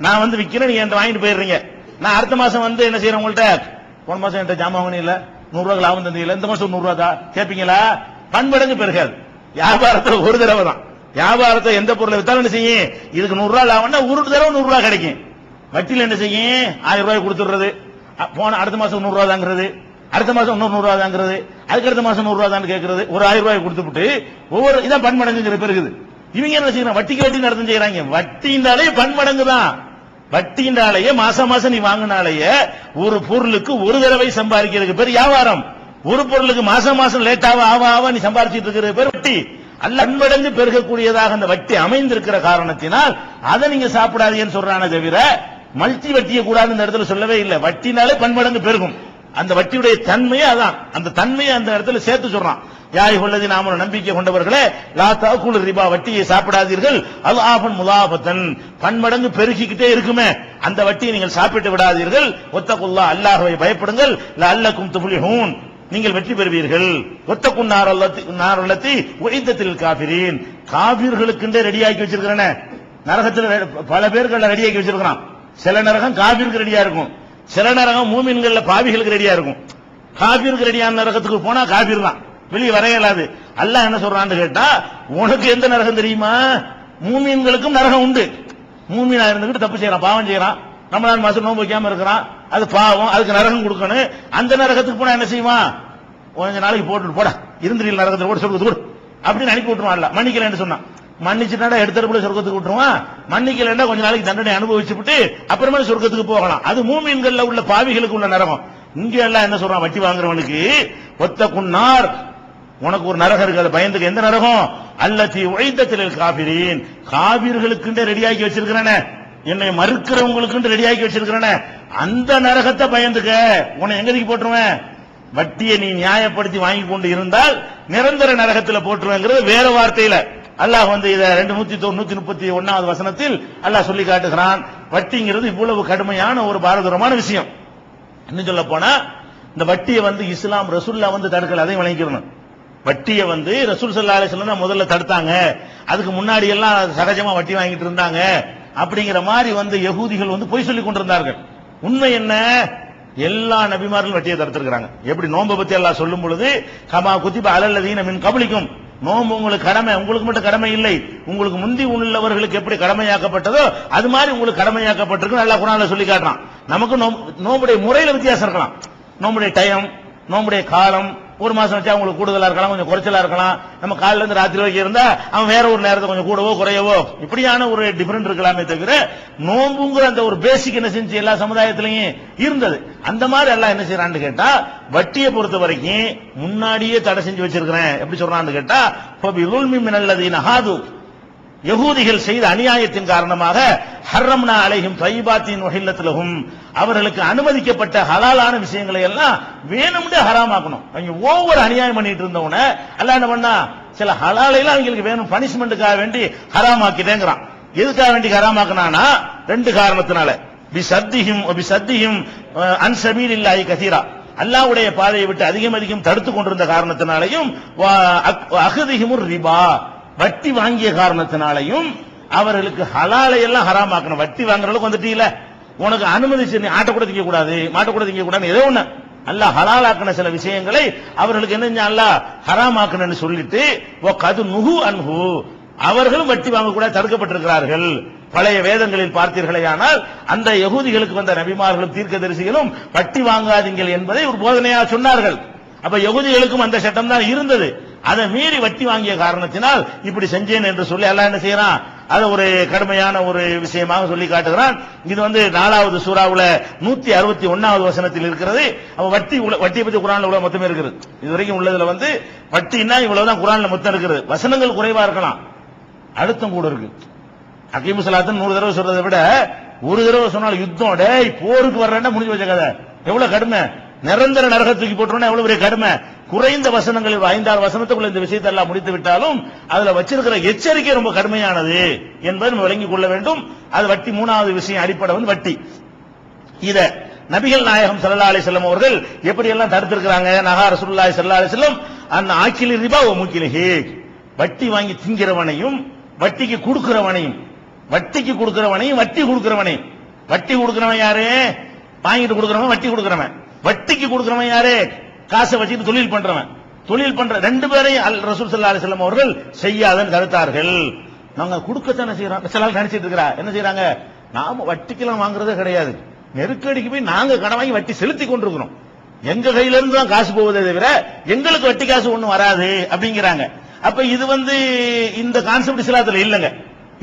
நான் வந்து விக்கிறேன், நீங்க என்கிட்ட வாங்கிட்டு போயிடுறீங்க. நான் அடுத்த மாசம் வந்து என்ன செய்யறேன்? உங்கள்கிட்ட போன மாசம் என்கிட்ட ஜாமான் வாங்கினீங்கல்ல, 100 ரூபாய்க்கு லாபம் தந்தீங்கல்ல, இந்த மாசம் 100 ரூபாய் தான் கேட்பீங்களா? பன்மடங்கு பெருகாது. வியாபாரத்துல ஒரு தடவை தான். வியாபாரத்தை எந்த பொருளை வித்தாலும் என்ன செய்யும்? இதுக்கு 100 ரூபாய் லாபம்னா ஒரு தடவை 100 ரூபாய் கிடைக்கும். வட்டியில் என்ன செய்யும்? 1000 ரூபாய் கொடுத்துடுறது, போன அடுத்த மாசம் 100 ரூபாய் தாங்கிறது, அடுத்த மாசம் 100 ரூபாய் தாங்கிறது, அதுக்கு அடுத்த மாசம் 100 ரூபாய் தான் கேட்கறது. ஒரு 1000 ரூபாய் கொடுத்துட்டு ஒவ்வொரு இதான் பன்மடங்குங்கிற பெருகுது. இவங்க என்ன செய்யறாங்க? வட்டிக்கு வட்டி நடந்து செய்யறாங்க. வட்டினாலே பன்மடங்கு தான். வட்டினாலேயே மாசம் மாசம் நீ வாங்கினாலேயே ஒரு பொருளுக்கு ஒரு தடவை சம்பாதிக்கிறதுக்கு பேர் வியாபாரம். ஒரு பொருளுக்கு மாசம் மாசம் லேட்டாக ஆவா நீ சம்பாதிச்சிட்டு இருக்கிற பேர் வட்டி. அல்ல பன்மடங்கு பெருகக்கூடியதாக அந்த வட்டி அமைந்திருக்கிற காரணத்தினால் அதை நீங்க சாப்பிடாதீங்கன்னு சொல்றானே தவிர மல்டி வட்டியை கூடாது இந்த இடத்துல சொல்லவே இல்லை. வட்டினாலே பன்மடங்கு பெருகும். அந்த வட்டியுடைய தன்மையே அதான். அந்த தன்மையை அந்த இடத்துல சேர்த்து சொல்றான். யாய் உள்ளது நாம நம்பிக்கை கொண்டவர்களே, லா தாக்குல் ரிபா, வட்டியை சாப்பிடாதீர்கள், அல்ஆஃபன் முலாஃபத்தன், பன்மடங்கு பெருகிக்கிட்டே இருக்குமே அந்த வட்டியை நீங்கள் சாப்பிட்டு விடாதீர்கள். ஒத்தகுல்லாஹ், அல்லாஹ்வை பயப்படுங்கள், லஅல்லக்கும் துஃப்லிஹூன், நீங்கள் வெற்றி பெறுவீர்கள். ஒத்தகுன் நாரல்லத்தி உஇத்தத்தில் காஃபிரீன், காஃபிர்களுக்கு ரெடியாக்கி வச்சிருக்கிறேன். நரகத்தில் பல பேர்கள் ரெடியாக்கி வச்சிருக்கிறான். சில நரகம் காஃபிருக்கு ரெடியா இருக்கும், சில நரகம் மூமின்கள்ல பாவிகளுக்கு ரெடியா இருக்கும். காஃபிருக்கு ரெடியான நரகத்துக்கு போனா காஃபிர் தான், வெளியே வர இயலாது. அல்லாஹ் என்ன சொல்றான்னு கேட்டா, உனக்கு எந்த நரகம் தெரியுமா? மூமின்களுக்கும் நரகம் உண்டு. மூமினா இருந்துகிட்டு தப்பு செய்யறான், பாவம் செய்யறான், ரமலான் மாசம் நோன்பு வைக்காம இருக்கிறான், அது பாவம், அதுக்கு நரகம் கொடுக்கணும். அந்த நரகத்துக்கு போனா என்ன செய்வான்? கொஞ்ச நாளைக்கு போட்டு போடா, இருந்திரியில் நரகத்தில் போட்டு சொர்க்கத்துக்கு கொடு அப்படின்னு அனுப்பி விட்டுருவான். இல்ல மன்னிக்கலன்னு சொன்னான், மன்னிச்சுட்டா எடுத்தரப்புல சொர்க்கத்துக்கு விட்டுருவான். மன்னிக்கலன்னா கொஞ்ச நாளைக்கு தண்டனை அனுபவிச்சுட்டு அப்புறமே சொர்க்கத்துக்கு போகலாம். அது மூமின்கள்ல உள்ள பாவிகளுக்கு உள்ள நரகம். இங்க எல்லாம் என்ன சொல்றான்? வட்டி வாங்குறவனுக்கு ஒத்தகுன்னார், உனக்கு ஒரு நரகம் இருக்கு, அதை பயந்துக்கு. எந்த நரகம்? அல்லத்தி உஇத்தத்தில் காஃபிரீன், காபிர்களுக்கு ரெடியாக்கி வச்சிருக்கிறேனே, என்னை மறுக்கிறவங்களுக்கு ரெடியாக்கி வச்சிருக்கிறேனே, அந்த நரகத்தை பயந்துக்க. உன்னை எங்கதிக்கு போட்டுருவேன்? வட்டியை நீ நியாயப்படுத்தி வாங்கி கொண்டு இருந்தால் நிரந்தர நரகத்தில் போட்டுருவேங்கிறது வேற வார்த்தையில அல்லாஹ் வந்து இத 131வது வசனத்தில் அல்லாஹ் சொல்லி காட்டுகிறான். வட்டிங்கிறது இவ்வளவு கடுமையான ஒரு பாரதூரமான விஷயம். இன்னும் சொல்ல போனா இந்த வட்டியை வந்து இஸ்லாம் ரசூலுல்லாஹ் வந்து தடுக்கல, அதையும் வழங்கிக்கணும். வட்டியை வந்து ரசூல் ஸல்லல்லாஹு அலைஹி வஸல்லம் முதல்ல தடுத்தாங்க. அதுக்கு முன்னாடி எல்லாம் சகஜமா வட்டி வாங்கிட்டு இருந்தாங்க அப்படிங்கிற மாதிரி வந்து யகூதிகள் வந்து பொய் சொல்லி கொண்டிருந்தார்கள். உண்மை என்ன? எல்லா நபிமார்களும் வட்டியை தடுத்திருக்கிறாங்க. எப்படி நோன்பை பத்தி எல்லாம் சொல்லும் பொழுது கமா குத்திப அலல்லதீன மின் கப்லிக்கும், நோன்பு உங்களுக்கு கடமை, உங்களுக்கு மட்டும் கடமை இல்லை, உங்களுக்கு முந்தி உள்ளவர்களுக்கு எப்படி கடமையாக்கப்பட்டதோ அது மாதிரி உங்களுக்கு கடமையாக்கப்பட்டிருக்கு. நல்லா குர்ஆன்ல சொல்லி காட்டுறான். நமக்கு நோம்புடைய முறையில வித்தியாசம் இருக்கலாம். நோம்புடைய டைம், நோம்புடைய காலம், ஒரு மாசம் வச்சா உங்களுக்கு கூடுதலா இருக்கலாம், கொஞ்சம் குறைச்சலா இருக்கலாம். நம்ம காலையில இருந்து ராத்திரி வரைக்கும் இருந்தா அவன் வேற ஒரு நேரத்தை கொஞ்சம் கூடவோ குறையவோ இப்படியான ஒரு டிஃபரெண்ட் இருக்கலாமே தவிர நோம்புங்கிற அந்த ஒரு பேசிக் என்ன செஞ்சு எல்லா சமுதாயத்திலையும் இருந்தது. அந்த மாதிரி எல்லாம் என்ன செய்யறான்னு கேட்டா, வட்டியை பொறுத்த வரைக்கும் முன்னாடியே தடை செஞ்சு வச்சிருக்கிறேன். எப்படி சொல்றான்னு கேட்டா, யகூதிகள் செய்த அநியாயத்தின் காரணமாக ஹர்ரம்னா அலைஹிம் தையிபாத்தின் வஹில்லத்துலஹும், அவர்களுக்கு அனுமதிக்கப்பட்ட ஹலாலான விஷயங்களை எல்லாம் வேணும்னே ஹராமாக்கணும். அவங்க ஒவ்வொரு அநியாயம் பண்ணிட்டு இருந்தவன அல்லாஹ் என்ன பண்ணா, சில ஹலாலை எல்லாம் அவங்களுக்கு வேணும் பனிஷ்மெண்ட்டுக்காக வேண்டி ஹராமாக்கிட்டேங்கிறான். எதுக்காக வேண்டி ஹராமாக்கினானா? ரெண்டு காரணத்தினால. பிசத்திஹிம் அன் சபீலில்லாஹி கஸீரா, அல்லாஹ்வுடைய பாதையை விட்டு அதிகம் அதிகம் தடுத்து கொண்டிருந்த காரணத்தினாலையும், அஹ்திஹிமுர் ரிபா, வட்டி வாங்கிய காரணத்தினாலையும் அவர்களுக்கு ஹலாலை எல்லாம் ஹராமாக்கணும். வட்டி வாங்குறவங்களுக்கு வந்துட்டீங்கள, உனக்கு அனுமதிச்சு நீ ஆட்ட கூட திங்க கூடாது, மாட்ட கூட திங்க கூடாது, ஏதோ ஒண்ணு அல்லாஹ் ஹலாலாக்கின சில விஷயங்களை அவர்களுக்கு என்ன அல்லாஹ் ஹராமாக்கணும்னு சொல்லிட்டு கது நுஹு அன்ஹு, அவர்களும் வட்டி வாங்கக்கூட தடுக்கப்பட்டிருக்கிறார்கள். பழைய வேதங்களில் பார்த்தீர்களேயானால் அந்த யகூதிகளுக்கு வந்த நபிமார்களும் தீர்க்கதரிசிகளும் வட்டி வாங்காதீங்கள் என்பதை ஒரு போதனையாக சொன்னார்கள். அப்ப யகூதிகளுக்கும் அந்த சட்டம் தான் இருந்தது. அதை மீறி வட்டி வாங்கிய காரணத்தினால் இப்படி செஞ்சேன் என்று சொல்லி அல்லாஹ் என்ன செய்யறான், அது ஒரு கடுமையான ஒரு விஷயமாக சொல்லி காட்டுகிறான். இது 4வது சூராவுல 161வது வசனத்தில் இருக்கிறது. அப்ப வட்டியை பத்தி குர்ஆன்ல இவ்வளவு மொத்தமே இருக்குது. இதுவரைக்கும் உள்ளதுல வட்டின்னா இவ்வளவுதான் குர்ஆன்ல மொத்தம் இருக்கிறது. வசனங்கள் குறைவா இருக்கலாம், அழுத்தம் கூட இருக்கு. அகீமு ஸலாத்துன்னு 100 தடவை சொல்றதை விட ஒரு தடவை சொன்னால் யுத்தம், டேய் போருக்கு வர்றேன்னா முடிஞ்சு வச்ச கதை. எவ்வளவு கடுமை, நிரந்தர நரகத்துக்கு போட்டுறோம்னா எவ்வளவு பெரிய கடுமை. குறைந்த வசனங்கள் 5-6 வசனத்துக்குள்ள இந்த விஷயத்தை எல்லாம் முடித்து விட்டாலும் அதுல வச்சிருக்கிற எச்சரிக்கை ரொம்ப கடுமையானது என்பதை நம்ம விளங்கிக் கொள்ள வேண்டும். அது வட்டி. 3வது விஷயம் அடிப்படை வட்டி. இத நபிகள் நாயகம் ஸல்லல்லாஹு அலைஹி வஸல்லம் அவர்கள் எப்படி எல்லாம் தடுத்திருக்கிறாங்க. நஹா ரசூலுல்லாஹி ஸல்லல்லாஹு அலைஹி வஸல்லம் அன் ஆக்கிலி ரிபா வ முக்கிலிஹி, வட்டி வாங்கி திங்கிறவனையும் வட்டிக்கு கொடுக்கிறவனையும், வட்டி கொடுக்கிறவனையும். வட்டி கொடுக்கிறவன் யாரு? வாங்கிட்டு கொடுக்கிறவன். வட்டி கொடுக்கிறவன். வட்டிக்கு கொடுக்கிறவன் யாரு? காசை வச்சுட்டு தொழில் பண்றவன். தொழில் பண்ற ரெண்டு பேரையும் ரசூல் ஸல்லல்லாஹு அலைஹி வஸல்லம் அவர்கள் செய்யாதன்னு தடுத்தார்கள். நாங்க கொடுக்கத்தானே செய்யறோம். சிலர் நினைச்சிட்டு இருக்கிறா என்ன செய்யறாங்க, நாம வட்டிக்கெல்லாம் வாங்குறதே கிடையாது, நெருக்கடிக்கு போய் நாங்க கடன் வாங்கி வட்டி செலுத்தி கொண்டிருக்கிறோம், எங்க கையில இருந்து தான் காசு போவதே தவிர எங்களுக்கு வட்டி காசு ஒண்ணும் வராது அப்படிங்கிறாங்க. அப்ப இது இந்த கான்செப்ட் இஸ்லாத்துல இல்லங்க.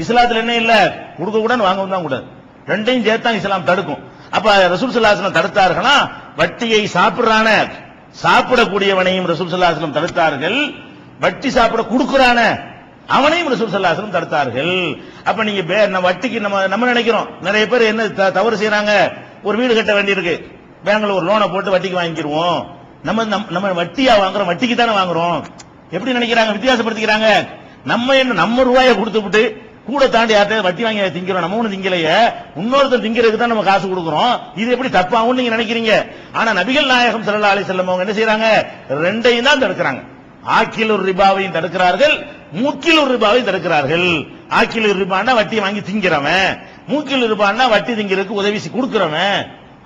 இஸ்லாத்துல என்ன இல்ல, கொடுக்க கூட வாங்கவும் தான் கூடாது, ரெண்டையும் சேர்த்தான் இஸ்லாம் தடுக்கும். அப்ப ரசூல் ஸல்லல்லாஹு அலைஹி வஸல்லம் தடுத்தார்களா, வட்டியை சாப்பிடுறான சாப்பிடக்கூடியவனையும் ரசூல் ஸல்லல்லாஹு அலைஹி வஸல்லம் தடுத்தார்கள், வட்டி சாப்பிட கொடுக்கறான அவனையும் ரசூல் ஸல்லல்லாஹு அலைஹி வஸல்லம் தடுத்தார்கள். அப்ப நீங்க வட்டிக்கு நம்ம நினைக்கிறோம், நிறைய பேர் என்ன தவறு செய்யறாங்க, ஒரு வீடு கட்ட வேண்டியிருக்கு, பேங்க்ல ஒரு லோனை போட்டு வட்டிக்கு வாங்கிடுவோம், நம்ம வட்டியா வாங்குறோம், வட்டிக்கு தானே வாங்குறோம், எப்படி நினைக்கிறாங்க, வித்தியாசப்படுத்திக்கிறாங்க. நம்ம ரூபாயை கொடுத்துட்டு கூட தாண்டி யார்ட்ட வட்டி வாங்கி திங்கிறோம், நம்ம ஒண்ணு திங்கலையே, இன்னொருத்தர் திங்கிறதுக்கு தான் நம்ம காசு கொடுக்கிறோம், இது எப்படி தப்பாகும் நீங்க நினைக்கிறீங்க. ஆனா நபிகள் நாயகம் ஸல்லல்லாஹு அலைஹி வஸல்லம் அவங்க என்ன செய்யறாங்க, ரெண்டையும் தான் தடுக்கிறாங்க. ஆக்கிலுர் ரிபாவையும் தடுக்கிறார்கள், மூக்கிலுர் ரிபாவையும் தடுக்கிறார்கள். ஆக்கிலுர் ரிபான்னா வட்டி வாங்கி திங்கிறவன், மூக்கிலுர் ரிபான்னா வட்டி திங்கிறதுக்கு உதவி கொடுக்கிறவன்.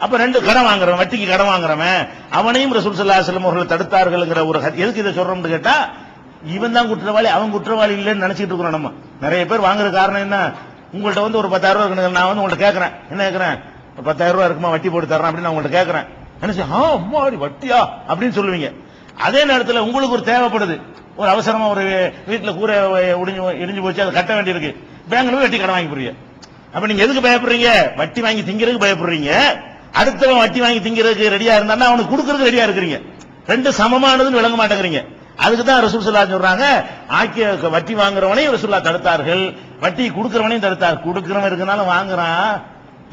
அப்ப ரெண்டு கடன் வாங்குறவன், வட்டிக்கு கடன் வாங்குறவன், அவனையும் ரசூல் ஸல்லல்லாஹு அலைஹி வஸல்லம் அவர்கள் தடுத்தார்கள்ங்கிற ஒரு எதுக்கு இதை சொல்றோம்னு கேட்டா, இவன் தான் குற்றவாளி அவன் குற்றவாளி இல்லைன்னு நினைச்சிட்டு இருக்கிறோம். நம்ம நிறைய பேர் வாங்குற காரணம் என்ன, உங்கள்ட்ட ஒரு 10,000 ரூபாய் இருக்கு, நான் உங்கள்ட்ட கேட்கறேன், என்ன கேட்கறேன், 10,000 ரூபாய் இருக்குமா வட்டி போட்டு தர்றேன் அப்படின்னு நான் உங்கள்ட்ட கேட்கறேன், நினைச்சு அம்மாடி வட்டியா அப்படின்னு சொல்லுவீங்க. அதே நேரத்தில் உங்களுக்கு ஒரு தேவைப்படுது, ஒரு அவசரமா ஒரு வீட்டுல கூரை இடிஞ்சு போச்சு, அதை கட்ட வேண்டியிருக்கு, பேங்க்ல வட்டி கடன் வாங்கி போறீங்க. அப்ப நீங்க எதுக்கு பயப்படுறீங்க, வட்டி வாங்கி திங்கிறதுக்கு பயப்படுறீங்க. அடுத்தவன் வட்டி வாங்கி திங்கிறதுக்கு ரெடியா இருந்தா அவனுக்கு கொடுக்கறதுக்கு ரெடியா இருக்கிறீங்க. ரெண்டு சமமானதுன்னு விளங்க மாட்டேங்கிறீங்க. அதுக்கு தான் ரசூல் ஸல்லல்லாஹு அலைஹி வஸல்லம் சொல்றாங்க, வட்டி வாங்குறவனையும் ரசூலுல்லாஹ் தடுத்தார்கள், வட்டி கொடுக்கிறவனையும் தடுத்தார். கொடுக்கிறவன் இருக்கனால வாங்குறான்,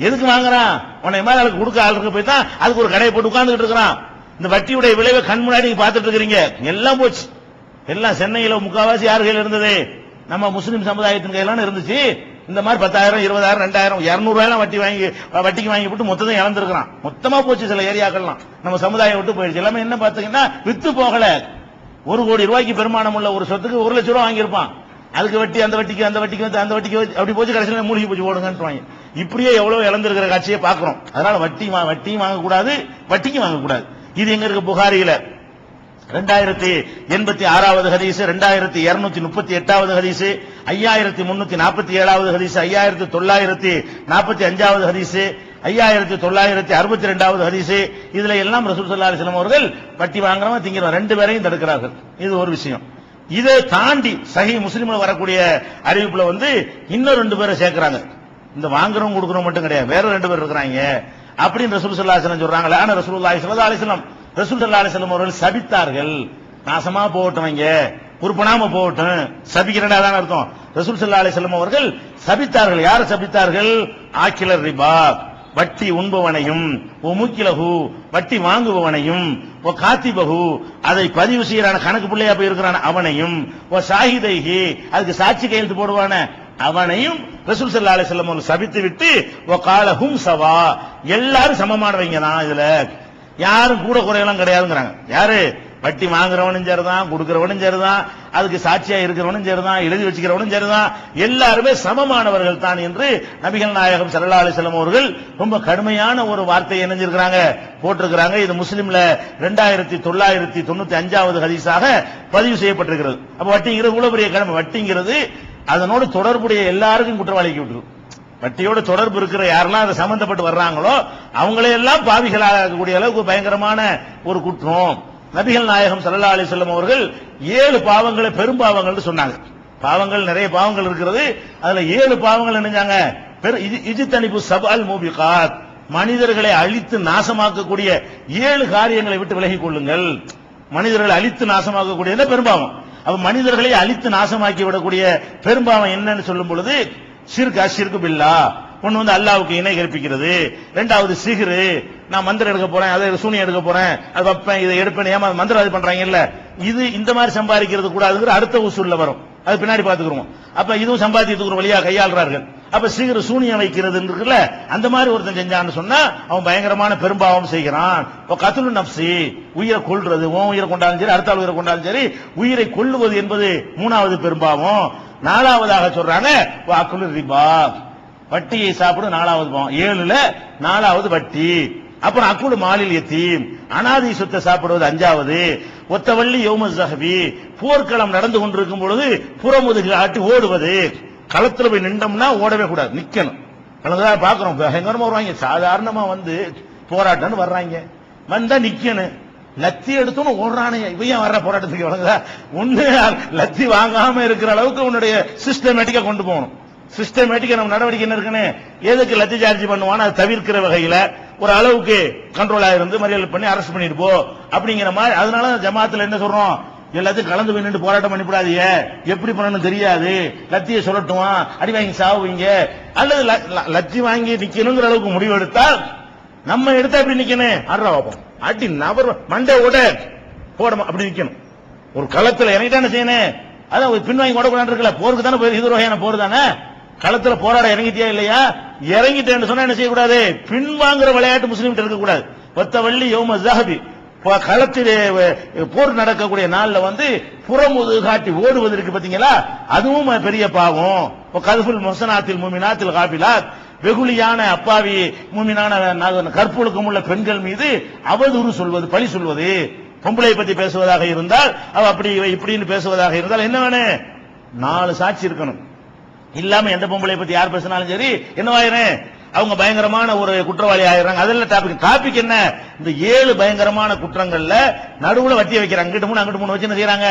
எதுக்கு வாங்குறான், உன்னை மேல கொடுக்க ஆள் இருக்க போய் தான் அதுக்கு ஒரு கடையை போட்டு உட்கார்ந்துட்டு இருக்கிறான். இந்த வட்டியுடைய விளைவை கண் முன்னாடி நீங்க பார்த்துட்டு இருக்கிறீங்க. எல்லாம் போச்சு, எல்லாம் சென்னையில முக்காவாசி யார் கையில இருந்தது, நம்ம முஸ்லிம் சமுதாயத்தின் கையில இருந்துச்சு. இந்த மாதிரி 10,000 20,000 2,000 200 ரூபாய் வட்டிக்கு வாங்கி போட்டு மொத்தம் இழந்திருக்கிறான். மொத்தமா போச்சு, சில ஏரியாக்கள்லாம் நம்ம சமுதாயம் விட்டு போயிடுச்சு. எல்லாமே என்ன பாத்தீங்கன்னா வித்து போகல. 1 கோடி ரூபாய்க்கு பெருமானம் உள்ள ஒரு சொத்துக்கு 1 லட்சம் ரூபாய் வாங்கியிருப்பான், அதுக்கு வட்டி அந்த வட்டிக்கு அப்படி போச்சு, கடைசியில் மூழ்கி போச்சு ஓடுங்கன்னு. இப்படியே எவ்வளவு இழந்திருக்கிற காட்சியை பாக்குறோம். அதனால வட்டியும் வாங்கக்கூடாது, வட்டிக்கும் வாங்கக்கூடாது. இது எங்க இருக்கு, புகாரியில 2086வது ஹதீஸ், 2238வது ஹதீஸ், 5347வது ஹதீஸ், 5945வது ஹதீஸ், 5962வது ஹதீஸ். இதுல எல்லாம் ரசூல் ஸல்லல்லாஹு அலைஹி வஸல்லம் அவர்கள் வட்டி வாங்குறவன் திங்கிறவன் ரெண்டு பேரையும் தடுக்கிறார்கள். இது ஒரு விஷயம். இதை தாண்டி சஹீஹ் முஸ்லிம்ல வரக்கூடிய அறிவிப்புல இன்னும் 2 பேரை சேர்க்கிறாங்க. இந்த வாங்குறவங்க கொடுக்குறவங்க மட்டும் கிடையாது, வேற 2 பேர் இருக்கிறாங்க அப்படின்னு ரசூல் ஸல்லல்லாஹு அலைஹி வஸல்லம் சொல்றாங்க. ஆனா ரசூலுல்லாஹி ஸல்லல்லாஹு அலைஹி வஸல்லம் அவர்கள் சபித்தார்கள். நாசமா போகட்டும், உருப்படாம போகட்டும், சபிக்கிறதா தான் அர்த்தம். ரசூல் ஸல்லல்லாஹு அலைஹி வஸல்லம் அவர்கள் சபித்தார்கள். யார சபித்தார்கள், ஆக்கிலர் ரிபா வட்டி உண்பவனையும், ஓ மூக்கிலகு வட்டி வாங்குபவனையும், ஓ காத்திபகு அதை பதிவு செய்யறான கணக்கு பிள்ளையா போய் இருக்கிறான அவனையும், ஓ ஷாஹிதைஹி அதுக்கு சாட்சி கையெழுத்து போடுவான அவனையும் ரசூல் ஸல்லல்லாஹு அலைஹி வஸல்லம் அவர்கள் சபித்து விட்டு, ஓ காலஹும் சவா எல்லாரும் சமமானவங்க தான், இதுல யாரும் கூட குறையெல்லாம் கிடையாதுங்கிறாங்க. யாரு, வட்டி வாங்குறவனும் சரிதான், கொடுக்கிறவனும் சரிதான், அதுக்கு சாட்சியா இருக்கிறவனும் சரிதான், எழுதி வச்சுக்கிறவனும் சரிதான், எல்லாருமே சமமானவர்கள் தான் என்று நபிகள் நாயகம் ஸல்லல்லாஹு அலைஹி வஸல்லம் அவர்கள் ரொம்ப கடுமையான ஒரு வார்த்தையை இணைஞ்சிருக்கிறாங்க, போட்டிருக்கிறாங்க. இது முஸ்லிம்ல 2995வது ஹதீஸாக பதிவு செய்யப்பட்டிருக்கிறது. அப்ப வட்டிங்கிறது இவ்வளவு பெரிய கடமை. வட்டிங்கிறது அதனோடு தொடர்புடைய எல்லாருக்கும் குற்றவாளிக்கு விட்டுரும். வட்டியோட தொடர்பு இருக்கிற யாரெல்லாம் அதை சம்பந்தப்பட்டு வர்றாங்களோ அவங்களையெல்லாம் பாவிகளாகக்கூடிய அளவுக்கு பயங்கரமான ஒரு குற்றம். நபிகள் நாயகம் ஸல்லல்லாஹு அலைஹி வஸல்லம் அவர்கள் 7 பாவங்களை பெரும்பாவங்கள் சொன்னாங்க. பாவங்கள் நிறைய பாவங்கள் இருக்கிறது, அதுல 7 பாவங்கள் என்னஞ்சாங்க, இஜ்தனிபு சபஅல் மூபிகாத், மனிதர்களை அழித்து நாசமாக்கக்கூடிய 7 காரியங்களை விட்டு விலகிக் கொள்ளுங்கள். மனிதர்களை அழித்து நாசமாக்கக்கூடிய பெரும்பாவம். அப்ப மனிதர்களை அழித்து நாசமாக்கி விடக்கூடிய பெரும்பாவம் என்னன்னு சொல்லும் பொழுது ஷிர்க், அஷ்ஷிர்கு பில்லாஹ், ஒன்னு வந்து அல்லாஹ்வுக்கு இணை கற்பிக்கிறது. இரண்டாவது சிஹ்ரு, நான் மந்திரம் எடுக்க போறேன், அதை சூனியம் எடுக்க போறேன், அது வைப்பேன், இதை எடுப்பேன், ஏமா மந்திரம் அது பண்றாங்கல்ல, இது இந்த மாதிரி சம்பாதிக்கிறது கூடாதுங்கிற அடுத்த உசூல்ல வரும். அது பின்னாடி பாத்துக்கிறோம். அப்ப இதுவும் சம்பாதிக்கிறதுக்கு ஒரு வழியா கையாளுறார்கள். அப்ப சிஹ்ரு சூனியம் வைக்கிறது இருக்குல்ல, அந்த மாதிரி ஒருத்தன் செஞ்சான்னு சொன்னா அவன் பயங்கரமான பெரும்பாவம் செய்கிறான். கத்லு நப்சி, உயிரை கொல்றது, உன் உயிரை கொண்டாலும் சரி அடுத்த உயிரை கொண்டாலும் சரி உயிரை கொல்லுவது என்பது 3வது பெரும்பாவம். 4வதாக சொல்றாங்க அக்குலு ரிபா, வட்டியை சாப்பிடும் 4வது பாவம். 7ல 4வது வட்டி. அப்புறம் அக்குலு மாலில் யத்தீம், அனாதை சொத்தை சாப்பிடுவது 5வது. ஒத்தவள்ளி யௌம ஸஹபி, போர்க்களம் நடந்து கொண்டிருக்கும் பொழுது புறமுதுகில் ஆட்டி ஓடுவது. களத்துல போய் நின்றோம்னா ஓடவே கூடாது, நிக்கணும். பாக்குறோம் பயங்கரமா வருவாங்க, சாதாரணமா வந்து போராட்டம்னு வர்றாங்க, வந்தா நிக்கணும். லத்தி எடுத்தோன்னு ஓடுறானே, இவன் வர்ற போராட்டத்துக்கு வழங்குதா, ஒண்ணு லத்தி வாங்காம இருக்கிற அளவுக்கு உன்னுடைய சிஸ்டமேட்டிக்கா கொண்டு போகணும். சிஸ்டமேட்டிக்கா நம்ம நடவடிக்கை என்ன இருக்குன்னு, எதுக்கு லத்தி சார்ஜ் பண்ணுவான்னு அதை தவிர்க்கிற வகையில ஒரு அளவுக்கு கண்ட்ரோலா இருந்து மறியல் பண்ணி அரெஸ்ட் பண்ணிட்டு போ அப்படிங்கிற மாதிரி. அதனால ஜமாத்துல என்ன சொல்றோம், எல்லாத்தையும் கலந்து போய் நின்று போராட்டம் பண்ணிவிடாதீங்க, எப்படி பண்ணணும் தெரியாது, லத்தியை சொல்லட்டும், அடி வாங்கி சாவுவீங்க, அல்லது லத்தி வாங்கி நிக்கணுங்கிற அளவுக்கு முடிவு எடுத்தால் நம்ம எடுத்தா எப்படி நிக்கணும், ஆடுறா வைப்போம், அடி நபர் மண்டை ஓட போட அப்படி நிக்கணும். ஒரு களத்துல இறங்கிட்டானே செய்யணும், அதான் பின்வாங்கி ஓடக்கூடாது இருக்குல்ல, போருக்கு தானே போய் இது ஒரு வகையான போர் தானே. களத்துல போராட இறங்கிட்டியா இல்லையா, இறங்கிட்டேன்னு சொன்னா என்ன செய்யக்கூடாது, பின்வாங்குற விளையாட்டு முஸ்லீம் இருக்கக்கூடாது. ஒத்தவள்ளி யௌம ஸஹபி, களத்திலே போர் நடக்கக்கூடிய நாள்ல வந்து புறமுது காட்டி ஓடுவது இருக்கு பாத்தீங்களா, அதுவும் பெரிய பாவம். கதுஃபுல் முஹ்ஸனாத்தில் முஃமினாத்தில் காபிலாத், வெகுளியான அப்பாவி மூமினான கற்பொழுக்கம் உள்ள பெண்கள் மீது அவதூறு சொல்வது, பழி சொல்வது. பொம்பளை பத்தி பேசுவதாக இருந்தால் அவ அப்படி இப்படின்னு பேசுவதாக இருந்தால் என்ன வேணும், 4 சாட்சி இருக்கணும். இல்லாம எந்த பொம்பளை பத்தி யார் பேசினாலும் சரி என்னவாயிரும், அவங்க பயங்கரமான ஒரு குற்றவாளி ஆயிடுறாங்க. அதெல்லாம் டாபிக் என்ன, இந்த 7 பயங்கரமான குற்றங்கள்ல நடுவுல வட்டி வைக்கிறாங்க. அங்கிட்டு 3 அங்கிட்டு 3 வச்சு என்ன செய்யறாங்க,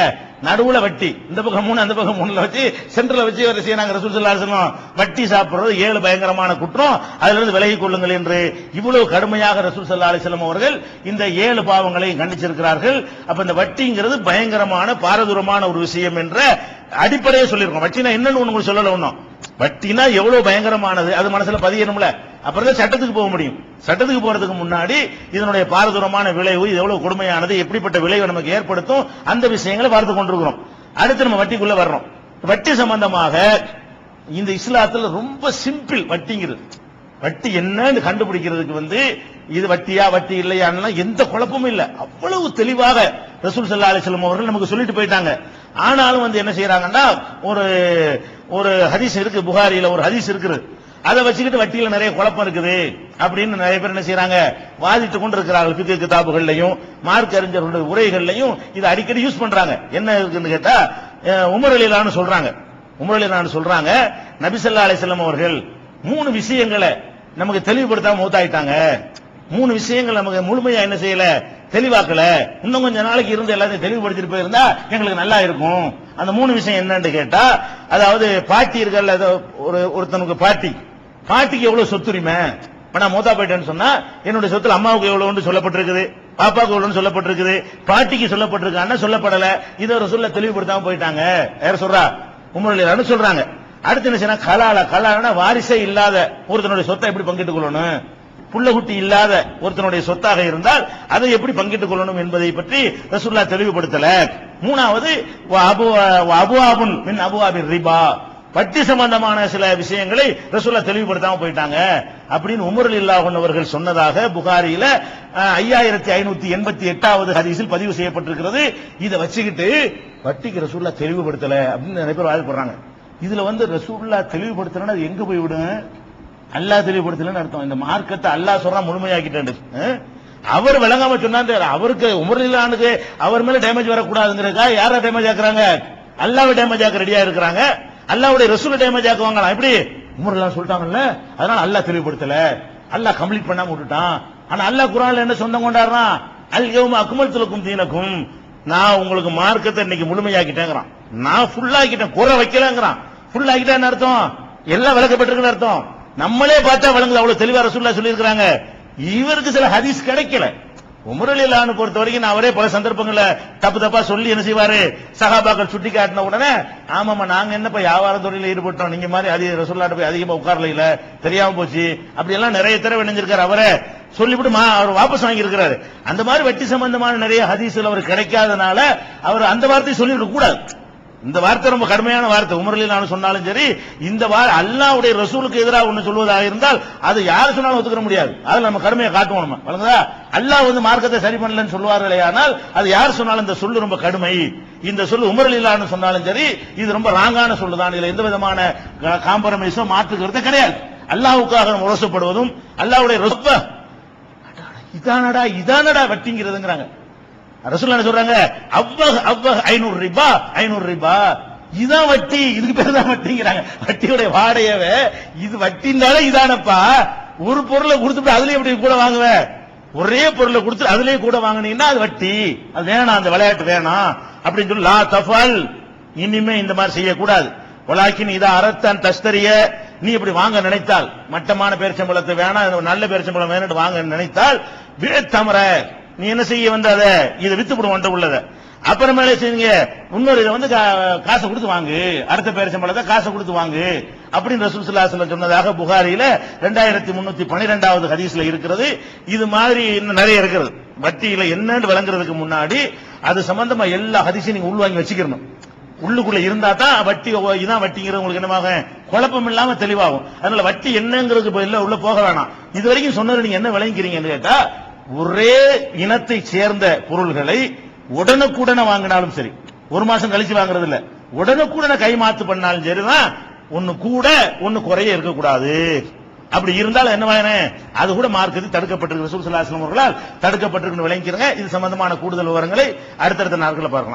நடுவுல வட்டி, இந்த பக்கம் 3 அந்த பக்கம் 3ல வச்சு சென்டர்ல வச்சு என்ன செய்யறாங்க, ரசூல் ஸல்லல்லாஹு அலைஹி வஸல்லம் வட்டி சாப்பிடுறது 7 பயங்கரமான குற்றம், அதுல இருந்து விலகிக் கொள்ளுங்கள் என்று இவ்வளவு கடுமையாக ரசூல் ஸல்லல்லாஹு அலைஹி வஸல்லம் அவர்கள் இந்த 7 பாவங்களையும் கண்டிச்சிருக்கிறார்கள். அப்ப இந்த வட்டிங்கிறது பயங்கரமான பாரதூரமான ஒரு விஷயம் என்ற அடிப்படையை சொல்லியிருக்கோம். வட்டினா என்னன்னு உங்களுக்கு சொல்லல, ஒண்ணும் வட்டினா எவ்வளவு பயங்கரமானது அது மனசுல பதியணும்ல, அப்புறம் சட்டத்துக்கு போக முடியும். சட்டத்துக்கு போறதுக்கு முன்னாடி இதனுடைய பாரதூரமான விளைவு, இது எவ்வளவு கொடுமையானது, எப்படிப்பட்ட விளைவு நமக்கு ஏற்படுத்தும், அந்த விஷயங்களை பார்த்து கொண்டிருக்கிறோம். அடுத்து நம்ம வட்டிக்குள்ள வர்றோம். வட்டி சம்பந்தமாக இந்த இஸ்லாத்துல ரொம்ப சிம்பிள் வட்டிங்கிறது. வட்டி என்னன்னு கண்டுபிடிக்கிறதுக்கு வந்து இது வட்டியா வட்டி இல்லையா எந்த குழப்பமும் இல்ல, அவ்வளவு தெளிவாக ரசூல் ஸல்லல்லாஹு அலைஹி வஸல்லம் அவர்கள் நமக்கு சொல்லிட்டு போயிட்டாங்க. ஆனாலும் வந்து என்ன செய்யறாங்கன்னா, ஒரு ஹதீஸ் இருக்கு, புகாரியில ஒரு ஹதீஸ் இருக்குது, அதை வச்சுக்கிட்டு வட்டியில நிறைய குழப்பம் இருக்குது அப்படின்னு நிறைய பேர் என்ன செய்யறாங்க, வாதிட்டு கொண்டு இருக்கிறார்கள். ஃபிக்ஹ் கிதாபுகள்லையும் மார்க்க அறிஞர்களுடைய உரைகள்லையும் இதை அடிக்கடி யூஸ் பண்றாங்க. என்ன இருக்குன்னு கேட்டா, உமர் ரலியல்லாஹு சொல்றாங்க, உமர் ரலியல்லாஹு சொல்றாங்க, நபி ஸல்லல்லாஹு அலைஹி வஸல்லம் அவர்கள் 3 விஷயங்களை நமக்கு தெளிவுபடுத்தாம மௌத்தாயிட்டாங்க. 3 விஷயங்கள் நமக்கு முழுமையா என்ன செய்யல, தெளிவாக்கல. இன்னும் கொஞ்ச நாளைக்கு இருந்து எல்லாத்தையும் தெளிவுபடுத்திட்டு போயிருந்தா எங்களுக்கு நல்லா இருக்கும். அந்த 3 விஷயம் என்னன்னு கேட்டா, அதாவது பாட்டி இருக்கல, ஒருத்தனுக்கு பாட்டிக்கு எவ்வளவு சொத்துரிமை, நான் மூத்தா போயிட்டேன்னு சொன்னா என்னுடைய சொத்துல அம்மாவுக்கு எவ்வளவு சொல்லப்பட்டிருக்குது, பாப்பாவுக்கு எவ்வளவு சொல்லப்பட்டிருக்குது, பாட்டிக்கு சொல்லப்பட்டிருக்கான்னா சொல்லப்படல. இதை ஒரு சொல்ல தெளிவுபடுத்தாம போயிட்டாங்க. யார் சொல்றா, உமர் ரலியல்லாஹு சொல்றாங்க. அடுத்து என்ன செய்யணும், கலாலனா வாரிசே இல்லாத ஒருத்தனுடைய சொத்தை எப்படி பங்கிட்டுக் கொள்ளணும், புள்ளகுட்டி இல்லாத ஒருத்தனுடைய சொத்தாக இருந்தால் அதை எப்படி பங்கிட்டுக் கொள்ளணும் என்பதை பற்றி ரசூலுல்லாஹ் தெளிவுபடுத்தல. 3வது அபுவாபுன் மின் அபுவாபிர் ரிபா, வட்டி சம்பந்தமான சில விஷயங்களை ரசூலுல்லாஹ் தெளிவுபடுத்தாம போயிட்டாங்க அப்படின்னு உமர் ரலியல்லாஹு அன்ஹு அவர்கள் சொன்னதாக புகாரியில 5588வது ஹதீஸில் பதிவு செய்யப்பட்டிருக்கிறது. இதை வச்சுக்கிட்டு வட்டிக்கு ரசூலுல்லாஹ் தெளிவுபடுத்தல அப்படின்னு நிறைய பேர் வாதிடுறாங்க. இதுல வந்து ரசூலுல்லாஹ் தெளிவுபடுத்தலன்னா அது எங்க போய் விடும், அல்லாஹ் தெளிவுபடுத்தலன்னு அர்த்தம். இந்த மார்க்கத்தை அல்லாஹ் சொல்றா முழுமையாக்கிட்டாரு, அவர் விளங்காம சொன்னாரு. அவருக்கு உமர் ரலியல்லாஹு அன்ஹுக்கு அவர் மேல டேமேஜ் வரக்கூடாதுங்கிறதுக்காக யாரா டேமேஜ் ஆக்குறாங்க, அல்லாஹ்வை டேமேஜ் ஆக்க ரெடியா இருக்கிறாங்க. அல்லாஹ்வுடைய ரசூலை டேமேஜ் ஆக்குவாங்களாம். எப்படி உமர் எல்லாம் சொல்லிட்டாங்கல்ல, அதனால அல்லாஹ் தெளிவுபடுத்தல, அல்லாஹ் கம்ப்ளீட் பண்ணாம விட்டுட்டான். ஆனா அல்லாஹ் குர்ஆன்ல என்ன சொந்தம் கொண்டாடுறான்? அல் யௌம அக்மல்து லக்கும் தீனக்கும், நான் உங்களுக்கு மார்க்கத்தை இன்னைக்கு முழுமையாக்கிட்டேங்கிறான். நான் ஃபுல் ஆக்கிட்டேன், குறை வைக்கலங்கிறான். ஃபுல் ஆக்கிட்டேன்னு அர்த்தம் எல்லாம் விளக்கப்பட்டிருக்குன்னு அர்த்தம். நம்மளே பார்த்தா விளங்குது, அவ்வளவு தெளிவா ரசூலுல்லாஹ் சொல்லி இருக்காங்க. இவருக்கு சில ஹதீஸ் கிடைக்கல. உமர் ரலியல்லாஹு அன்ஹு பொறுத்த வரைக்கும் அவரே பல சந்தர்ப்பங்கள்ல தப்பு தப்பா சொல்லி என்ன செய்வாரு, சஹாபாக்கள் சுட்டி காட்டின உடனே ஆமாமா நாங்க என்னப்பா வியாபார துறையில ஈடுபட்டோம், நீங்க மாதிரி அதிக ரசூலுல்லாஹ் போய் அதிகமா உட்கார்ல இல்ல, தெரியாம போச்சு, அப்படி எல்லாம் நிறைய தடவை நினைஞ்சிருக்காரு. அவரே சொல்லிவிட்டு அவர் வாபஸ் வாங்கி இருக்கிறாரு. அந்த மாதிரி வட்டி சம்பந்தமான நிறைய ஹதீஸ்கள் அவர் கிடைக்காதனால அவர் அந்த வார்த்தையை சொல்லியிருக்க கூடாது. இந்த வார்த்தை ரொம்ப கடுமையான வார்த்தை. உமர் ரலியல்லாஹு அன்ஹு சொன்னாலும் சரி, இந்த அல்லாஹ்வுடைய ரசூலுக்கு எதிராக ஒன்னு சொல்வதாக இருந்தால் அது யார் சொன்னாலும் ஒத்துக்க முடியாது. அதுல நம்ம கடுமையை காட்டுவோம். நம்ம வழங்குதா, அல்லாஹ் மார்க்கத்தை சரி பண்ணலன்னு சொல்வார்களே, ஆனால் அது யார் சொன்னாலும் இந்த சொல்லு ரொம்ப கடுமை. இந்த சொல்லு உமர் ரலியல்லாஹு அன்ஹு சொன்னாலும் சரி, இது ரொம்ப ராங்கான சொல்லுதான். இதுல எந்த விதமான காம்ப்ரமைஸோ மாற்றுக்கிறது கிடையாது. அல்லாஹ்வுக்காக முரசப்படுவதும் அல்லாஹ்வுடைய ரப்ப இதானடா வட்டிங்கிறதுங்கிறாங்க. ரசூலுல்லாஹ் என்ன சொல்றாங்க, அவ்வஹ் 500 ரிபா 500 ரிபா, இதான் வட்டி, இதுக்கு பேர் தான் வட்டிங்கிறாங்க. வட்டியோட வாடையவே இது வட்டினால இதானப்பா. ஒரு பொருளை கொடுத்துட்டு அதுலயே எப்படி கூட வாங்குவ, ஒரே பொருளை கொடுத்து அதுலயே கூட வாங்கினீங்கன்னா அது வட்டி, அது வேணாம், அந்த விளையாட்டு வேணாம் அப்படின்னு சொல்லி லா தஃபல், இனிமே இந்த மாதிரி செய்யக்கூடாது. வலாக்கின் இதா அரத்தான் தஸ்தரிய, நீ இப்படி வாங்க நினைத்தால், மட்டமான பேரிச்சம்பழத்தை வேணாம் நல்ல பேரிச்சம்பழம் வேணும் வாங்க நினைத்தால் தமர, நீ என்ன செய்ய வந்து அதை இதை வித்து போடுவோம் உள்ளத. அப்புறமேலே செய்யுங்க, இன்னொரு இதை காசை கொடுத்து வாங்கு, அடுத்த பேரிச்சம்பழத்தை காசை கொடுத்து வாங்கு அப்படின்னு ரசூல் ஸல்லல்லாஹு அலைஹி வஸல்லம் சொன்னதாக புகாரியில 2312வது ஹதீஸ்ல இருக்கிறது. இது மாதிரி இன்னும் நிறைய இருக்கிறது. வட்டியில என்னன்னு விளங்குறதுக்கு முன்னாடி அது சம்பந்தமா எல்லா ஹதீஸையும் நீங்க உள்வாங்கி வச்சுக்கணும். உள்ளுக்குள்ள இருந்தா தான் வட்டி இதான் வட்டிங்கிறது உங்களுக்கு என்னமாக குழப்பம் இல்லாம தெளிவாகும். அதனால வட்டி என்னங்கிறது இல்ல உள்ள போக வேணாம். இது வரைக்கும் சொன்னது நீங்க என்ன விளங்கிக்கிறீங்கன்னு கேட்டா, ஒரே இனத்தை சேர்ந்த பொருள்களை உடனுக்குடனே வாங்கினாலும் சரி, ஒரு மாசம் கழிச்சு வாங்குறது இல்ல, உடனுக்குடனே கைமாத்து பண்ணாலும் சரிதான், ஒன்னு கூட ஒன்னு குறைய இருக்கக்கூடாது. அப்படி இருந்தாலும் என்ன வாங்கினேன், அது கூட மார்க்கத்தில் தடுக்கப்பட்டிருக்கு. ரசூல் ஸல்லல்லாஹு அலைஹி வஸல்லம் அவர்களால் தடுக்கப்பட்டிருக்கு விளங்கிக்கிறங்க. இது சம்பந்தமான கூடுதல் விவரங்களை அடுத்தடுத்த நாட்களில் பார்க்கலாம்.